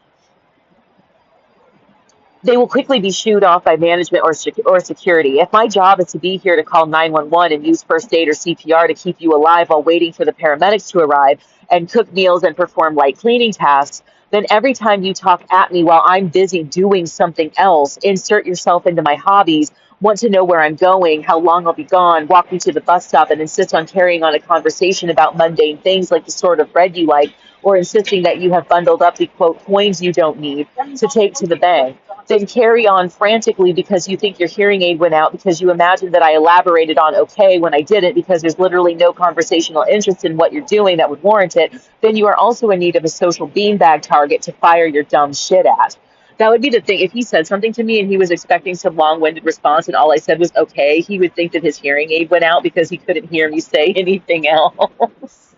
Speaker 1: they will quickly be shooed off by management or security. If my job is to be here to call 911 and use first aid or CPR to keep you alive while waiting for the paramedics to arrive and cook meals and perform light cleaning tasks, then every time you talk at me while I'm busy doing something else, insert yourself into my hobbies want to know where I'm going, how long I'll be gone, walk me to the bus stop, and insist on carrying on a conversation about mundane things like the sort of bread you like, or insisting that you have bundled up the quote coins you don't need to take to the bank. Then carry on frantically because you think your hearing aid went out because you imagine that I elaborated on okay when I didn't because there's literally no conversational interest in what you're doing that would warrant it. Then you are also in need of a social beanbag target to fire your dumb shit at. That would be the thing. If he said something to me and he was expecting some long-winded response and all I said was okay, he would think that his hearing aid went out because he couldn't hear me say anything else.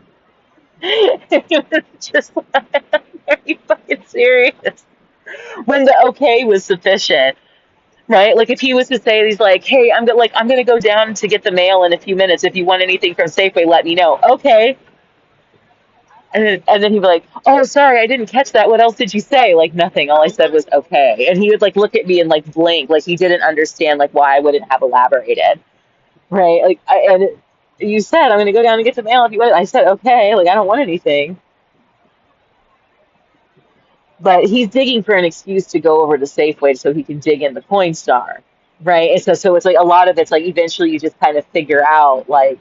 Speaker 1: Just like, are you fucking serious? When the okay was sufficient, right? Like if he was to say, he's like, hey, I'm gonna go down to get the mail in a few minutes. If you want anything from Safeway, let me know. Okay. And then he'd be like, "Oh, sorry, I didn't catch that. What else did you say?" Like nothing. All I said was okay. And he would like look at me and like blink, like he didn't understand like why I wouldn't have elaborated, right? You said I'm gonna go down and get the mail if you want. I said okay. Like I don't want anything. But he's digging for an excuse to go over to Safeway so he can dig in the Coinstar, right? And so it's like a lot of it's like eventually you just kind of figure out like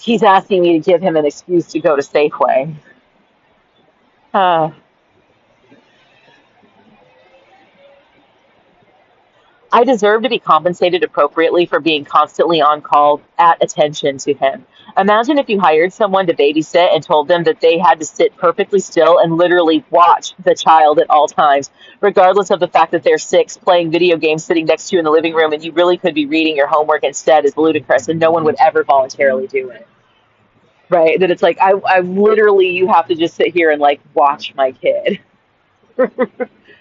Speaker 1: he's asking me to give him an excuse to go to Safeway. Uh, I deserve to be compensated appropriately for being constantly on call at attention to him. Imagine if you hired someone to babysit and told them that they had to sit perfectly still and literally watch the child at all times, regardless of the fact that they're six, playing video games, sitting next to you in the living room, and you really could be reading your homework instead is ludicrous, and no one would ever voluntarily do it. Right? That it's like, I literally, you have to just sit here and like watch my kid.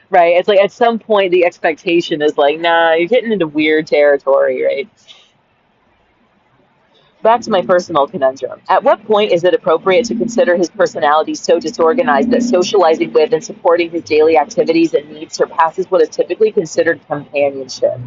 Speaker 1: Right? It's like at some point the expectation is like, nah, you're getting into weird territory, right? Back to my personal conundrum. At what point is it appropriate to consider his personality so disorganized that socializing with and supporting his daily activities and needs surpasses what is typically considered companionship?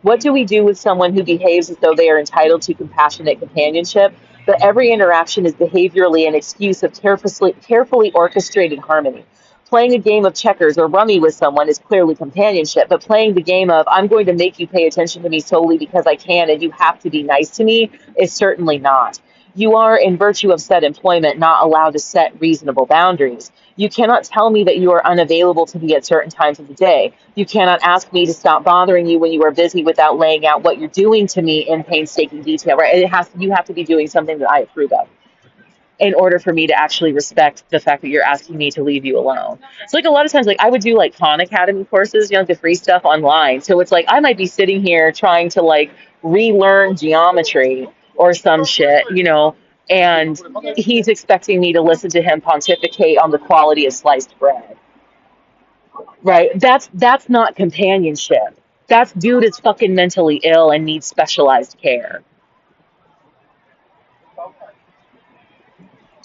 Speaker 1: What do we do with someone who behaves as though they are entitled to compassionate companionship, but every interaction is behaviorally an excuse of carefully orchestrated harmony? Playing a game of checkers or rummy with someone is clearly companionship, but playing the game of I'm going to make you pay attention to me solely because I can and you have to be nice to me is certainly not. You are, in virtue of said employment, not allowed to set reasonable boundaries. You cannot tell me that you are unavailable to me at certain times of the day. You cannot ask me to stop bothering you when you are busy without laying out what you're doing to me in painstaking detail, right? You have to be doing something that I approve of in order for me to actually respect the fact that you're asking me to leave you alone. So like a lot of times, like I would do like Khan Academy courses, the free stuff online. So it's like I might be sitting here trying to like relearn geometry or some shit, and he's expecting me to listen to him pontificate on the quality of sliced bread. Right? That's not companionship. That's dude is fucking mentally ill and needs specialized care.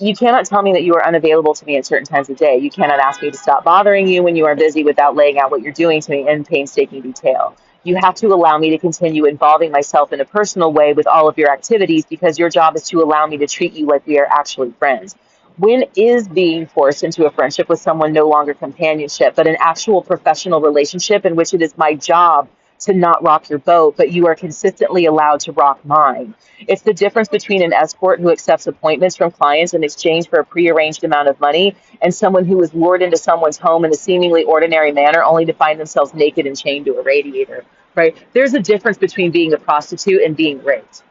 Speaker 1: You cannot tell me that you are unavailable to me at certain times of day. You cannot ask me to stop bothering you when you are busy without laying out what you're doing to me in painstaking detail. You have to allow me to continue involving myself in a personal way with all of your activities because your job is to allow me to treat you like we are actually friends. When is being forced into a friendship with someone no longer companionship, but an actual professional relationship in which it is my job to not rock your boat, but you are consistently allowed to rock mine? It's the difference between an escort who accepts appointments from clients in exchange for a prearranged amount of money and someone who is lured into someone's home in a seemingly ordinary manner only to find themselves naked and chained to a radiator, right? There's a difference between being a prostitute and being raped,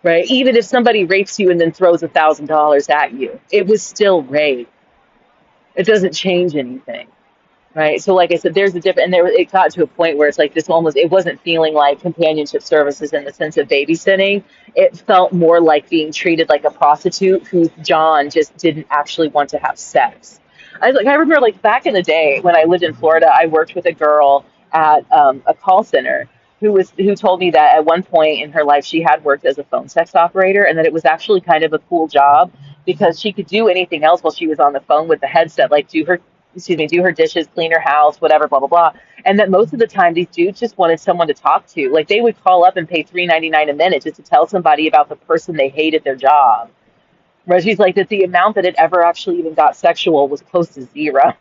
Speaker 1: right? Even if somebody rapes you and then throws $1,000 at you, it was still rape. It doesn't change anything. Right. So like I said, there's a different, and it got to a point where it's like this almost, it wasn't feeling like companionship services in the sense of babysitting. It felt more like being treated like a prostitute who John just didn't actually want to have sex. I remember like back in the day when I lived in Florida, I worked with a girl at a call center who told me that at one point in her life she had worked as a phone sex operator and that it was actually kind of a cool job because she could do anything else while she was on the phone with the headset, like do her dishes, clean her house, whatever, blah, blah, blah. And that most of the time these dudes just wanted someone to talk to. Like they would call up and pay $3.99 a minute just to tell somebody about the person they hated their job. Whereas she's like that the amount that it ever actually even got sexual was close to zero.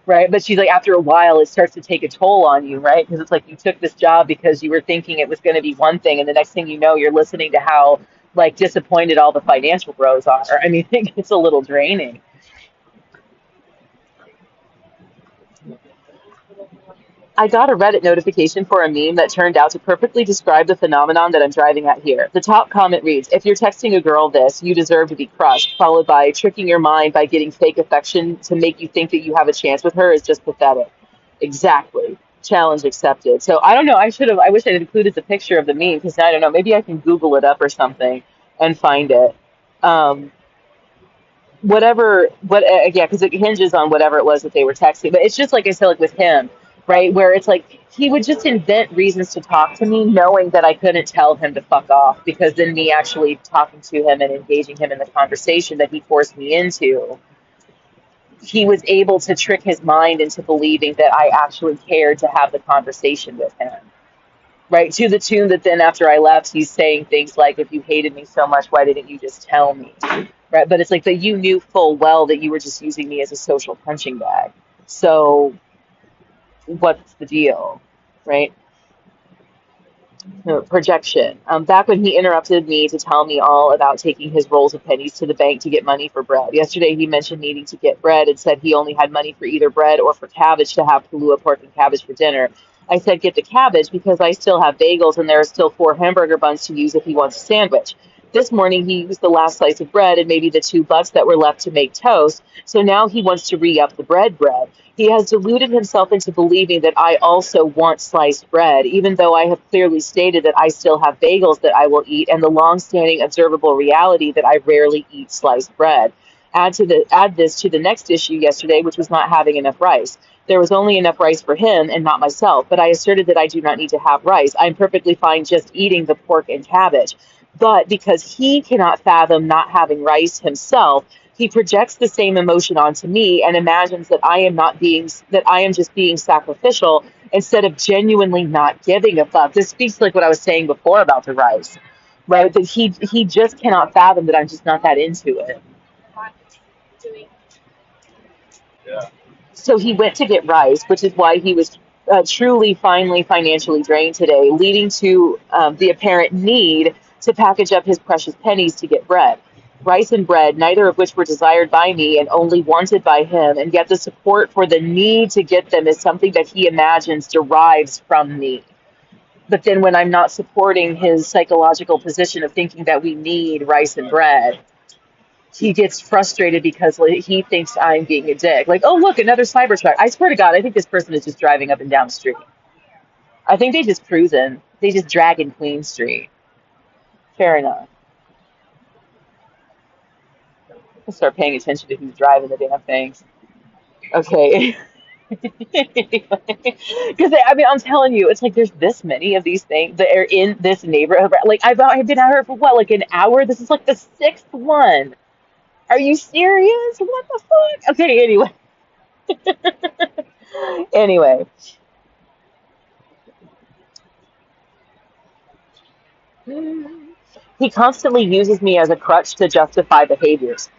Speaker 1: right? But she's like, after a while, it starts to take a toll on you, right? Because it's like you took this job because you were thinking it was going to be one thing, and the next thing you know, you're listening to how like disappointed all the financial bros are. I mean, it's a little draining. I got a Reddit notification for a meme that turned out to perfectly describe the phenomenon that I'm driving at here. The top comment reads, if you're texting a girl this, you deserve to be crushed, followed by tricking your mind by getting fake affection to make you think that you have a chance with her is just pathetic. Exactly. Challenge accepted. So I don't know. I wish I had included the picture of the meme because I don't know. Maybe I can Google it up or something and find it. Um, yeah, because it hinges on whatever it was that they were texting. But it's just like I said, like with him, right, where it's like he would just invent reasons to talk to me knowing that I couldn't tell him to fuck off, because then me actually talking to him and engaging him in the conversation that he forced me into, he was able to trick his mind into believing that I actually cared to have the conversation with him, right, to the tune that then after I left he's saying things like, if you hated me so much, why didn't you just tell me? Right, but it's like that you knew full well that you were just using me as a social punching bag. So what's the deal, right? Projection. Back when he interrupted me to tell me all about taking his rolls of pennies to the bank to get money for bread. Yesterday he mentioned needing to get bread and said he only had money for either bread or for cabbage to have Kahlua pork and cabbage for dinner. I said get the cabbage because I still have bagels and there are still 4 hamburger buns to use if he wants a sandwich. This morning he used the last slice of bread and maybe the 2 bucks that were left to make toast, so now he wants to re-up the bread. He has deluded himself into believing that I also want sliced bread, even though I have clearly stated that I still have bagels that I will eat, and the long-standing observable reality that I rarely eat sliced bread. Add this to the next issue yesterday, which was not having enough rice. There was only enough rice for him and not myself, but I asserted that I do not need to have rice. I'm perfectly fine just eating the pork and cabbage. But because he cannot fathom not having rice himself, he projects the same emotion onto me and imagines that I am just being sacrificial instead of genuinely not giving a fuck. This speaks to like what I was saying before about the rice, right? That he just cannot fathom that I'm just not that into it. So he went to get rice, which is why he was truly, finally financially drained today, leading to the apparent need to package up his precious pennies to get bread. Rice and bread, neither of which were desired by me and only wanted by him, and yet the support for the need to get them is something that he imagines derives from me. But then when I'm not supporting his psychological position of thinking that we need rice and bread, he gets frustrated because like, he thinks I'm being a dick. Like, oh, look, another Cybertruck. I swear to God, I think this person is just driving up and down the street. I think they just cruising. They just dragging Queen Street. Fair enough. I'll start paying attention to who's driving the damn things. Okay. Because I mean, I'm telling you, it's like there's this many of these things that are in this neighborhood. Like I've been out here for what, like an hour? This is like the sixth one. Are you serious? What the fuck? Okay, anyway. Anyway. He constantly uses me as a crutch to justify behaviors.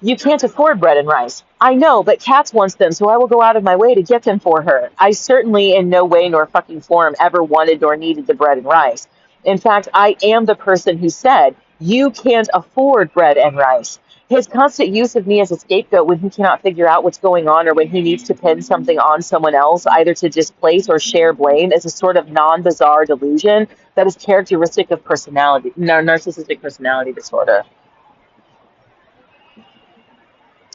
Speaker 1: You can't afford bread and rice. I know, but Katz wants them, so I will go out of my way to get them for her. I certainly in no way nor fucking form ever wanted nor needed the bread and rice. In fact, I am the person who said, you can't afford bread and rice. His constant use of me as a scapegoat when he cannot figure out what's going on or when he needs to pin something on someone else, either to displace or share blame, is a sort of non-bizarre delusion that is characteristic of narcissistic personality disorder.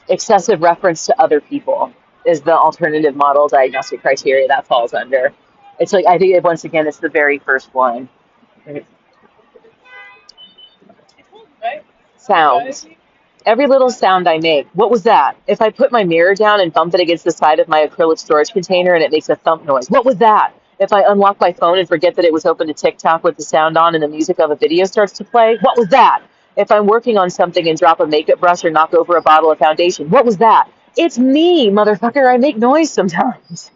Speaker 1: Excessive reference to other people is the alternative model diagnostic criteria that falls under. It's like, I think, once again, it's the very first one. Sounds. Every little sound I make. What was that? If I put my mirror down and bump it against the side of my acrylic storage container and it makes a thump noise. What was that? If I unlock my phone and forget that it was open to TikTok with the sound on and the music of a video starts to play. What was that? If I'm working on something and drop a makeup brush or knock over a bottle of foundation. What was that? It's me, motherfucker. I make noise sometimes.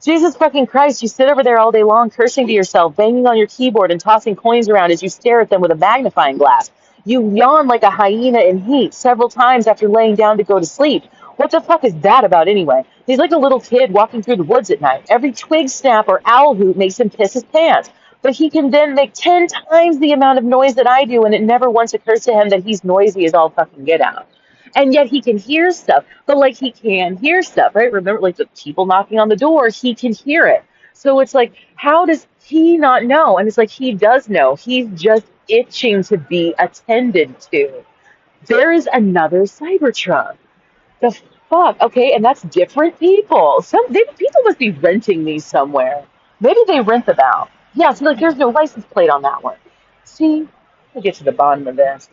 Speaker 1: Jesus fucking Christ, you sit over there all day long cursing to yourself, banging on your keyboard and tossing coins around as you stare at them with a magnifying glass. You yawn like a hyena in heat several times after laying down to go to sleep. What the fuck is that about anyway? He's like a little kid walking through the woods at night. Every twig snap or owl hoot makes him piss his pants. But he can then make 10 times the amount of noise that I do, and it never once occurs to him that he's noisy as all fucking get out. And yet he can hear stuff, but like he can hear stuff, right? Remember, like the people knocking on the door, he can hear it. So it's like, how does he not know? And it's like, he does know. He's just itching to be attended to. There is another Cybertruck. The fuck? Okay, and that's different people. People must be renting these somewhere. Maybe they rent them out. Yeah, so like there's no license plate on that one. See, we'll get to the bottom of this.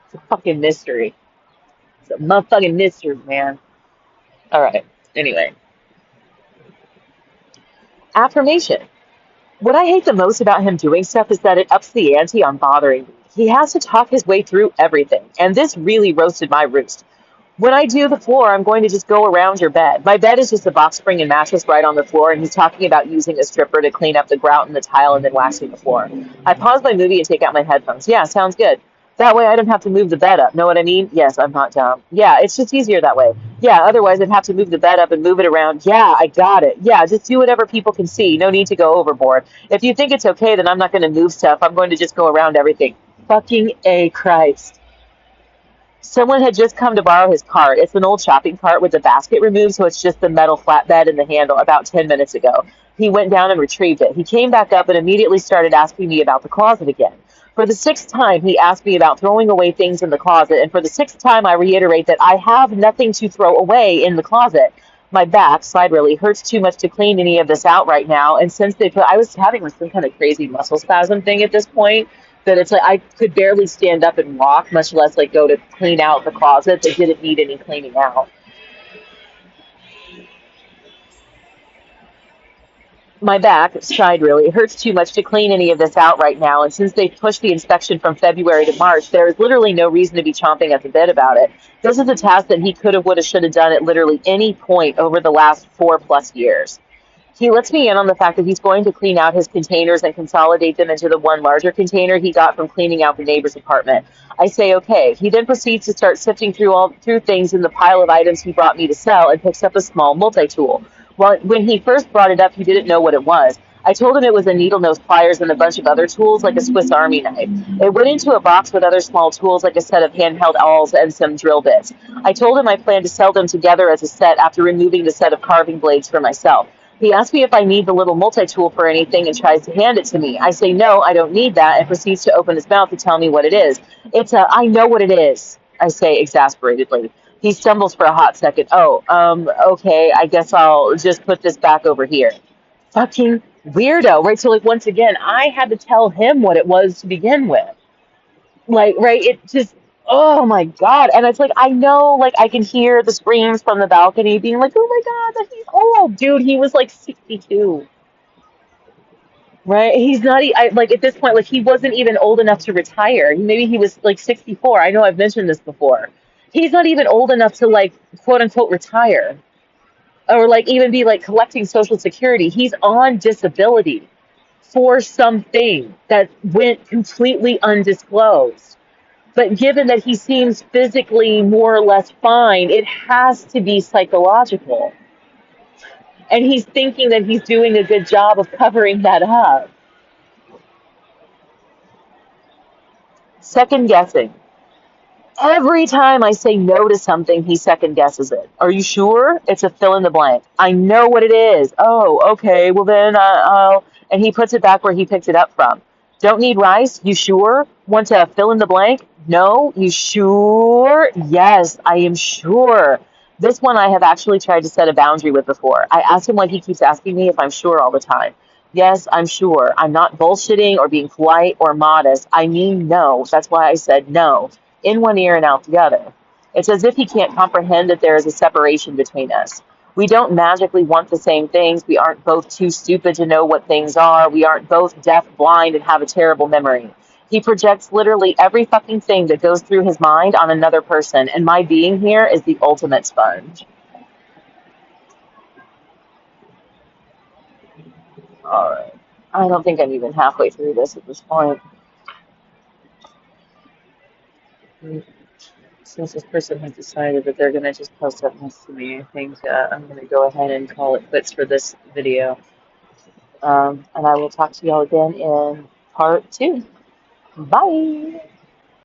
Speaker 1: It's a fucking mystery. It's a motherfucking mystery, man. All right. Anyway, affirmation. What I hate the most about him doing stuff is that it ups the ante on bothering me. He has to talk his way through everything, and this really roasted my roost. When I do the floor, I'm going to just go around your bed. My bed is just a box spring and mattress right on the floor, and he's talking about using a stripper to clean up the grout in the tile and then waxing the floor. I pause my movie and take out my headphones. Yeah, sounds good. That way I don't have to move the bed up. Know what I mean? Yes, I'm not dumb. Yeah, it's just easier that way. Yeah, otherwise I'd have to move the bed up and move it around. Yeah, I got it. Yeah, just do whatever people can see. No need to go overboard. If you think it's okay, then I'm not going to move stuff. I'm going to just go around everything. Fucking A Christ. Someone had just come to borrow his cart. It's an old shopping cart with the basket removed, so it's just the metal flatbed and the handle about 10 minutes ago. He went down and retrieved it. He came back up and immediately started asking me about the closet again. For the sixth time, he asked me about throwing away things in the closet, and for the sixth time, I reiterate that I have nothing to throw away in the closet. My back, side really, hurts too much to clean any of this out right now, and since I was having like some kind of crazy muscle spasm thing at this point, that it's like I could barely stand up and walk, much less like go to clean out the closet that didn't need any cleaning out. My back, side really, hurts too much to clean any of this out right now, and since they pushed the inspection from February to March, there is literally no reason to be chomping at the bit about it. This is a task that he could have, would have, should have done at literally any point over the last 4+ years. He lets me in on the fact that he's going to clean out his containers and consolidate them into the one larger container he got from cleaning out the neighbor's apartment. I say okay. He then proceeds to start sifting through things in the pile of items he brought me to sell and picks up a small multi-tool. Well, when he first brought it up, he didn't know what it was. I told him it was a needle nose pliers and a bunch of other tools like a Swiss Army knife. It went into a box with other small tools like a set of handheld awls and some drill bits. I told him I planned to sell them together as a set after removing the set of carving blades for myself. He asks me if I need the little multi-tool for anything and tries to hand it to me. I say no, I don't need that, and proceeds to open his mouth to tell me what it is. I know what it is, I say exasperatedly. He stumbles for a hot second. Oh, okay, I guess I'll just put this back over here. Fucking weirdo, right? So, like, once again, I had to tell him what it was to begin with. Like, right? It just, oh my God. And it's like, I know, like, I can hear the screams from the balcony being like, oh my God, that he's old. Dude, he was like 62, right? He's not, like, at this point, like, he wasn't even old enough to retire. Maybe he was like 64. I know I've mentioned this before. He's not even old enough to, like, quote unquote, retire or, like, even be, like, collecting Social Security. He's on disability for something that went completely undisclosed. But given that he seems physically more or less fine, it has to be psychological. And he's thinking that he's doing a good job of covering that up. Second guessing. Every time I say no to something, he second guesses it. Are you sure? It's a fill in the blank. I know what it is. Oh, okay. Well, then I'll. And he puts it back where he picked it up from. Don't need rice? You sure? Want to fill in the blank? No? You sure? Yes, I am sure. This one I have actually tried to set a boundary with before. I asked him why he keeps asking me if I'm sure all the time. Yes, I'm sure. I'm not bullshitting or being polite or modest. I mean no. That's why I said no. In one ear and out the other. It's as if he can't comprehend that there is a separation between us. We don't magically want the same things. We aren't both too stupid to know what things are. We aren't both deaf, blind, and have a terrible memory. He projects literally every fucking thing that goes through his mind on another person, and my being here is the ultimate sponge. All right. I don't think I'm even halfway through this at this point. Since this person has decided that they're going to just post up next to me, I think I'm going to go ahead and call it quits for this video. And I will talk to y'all again in part 2. Bye!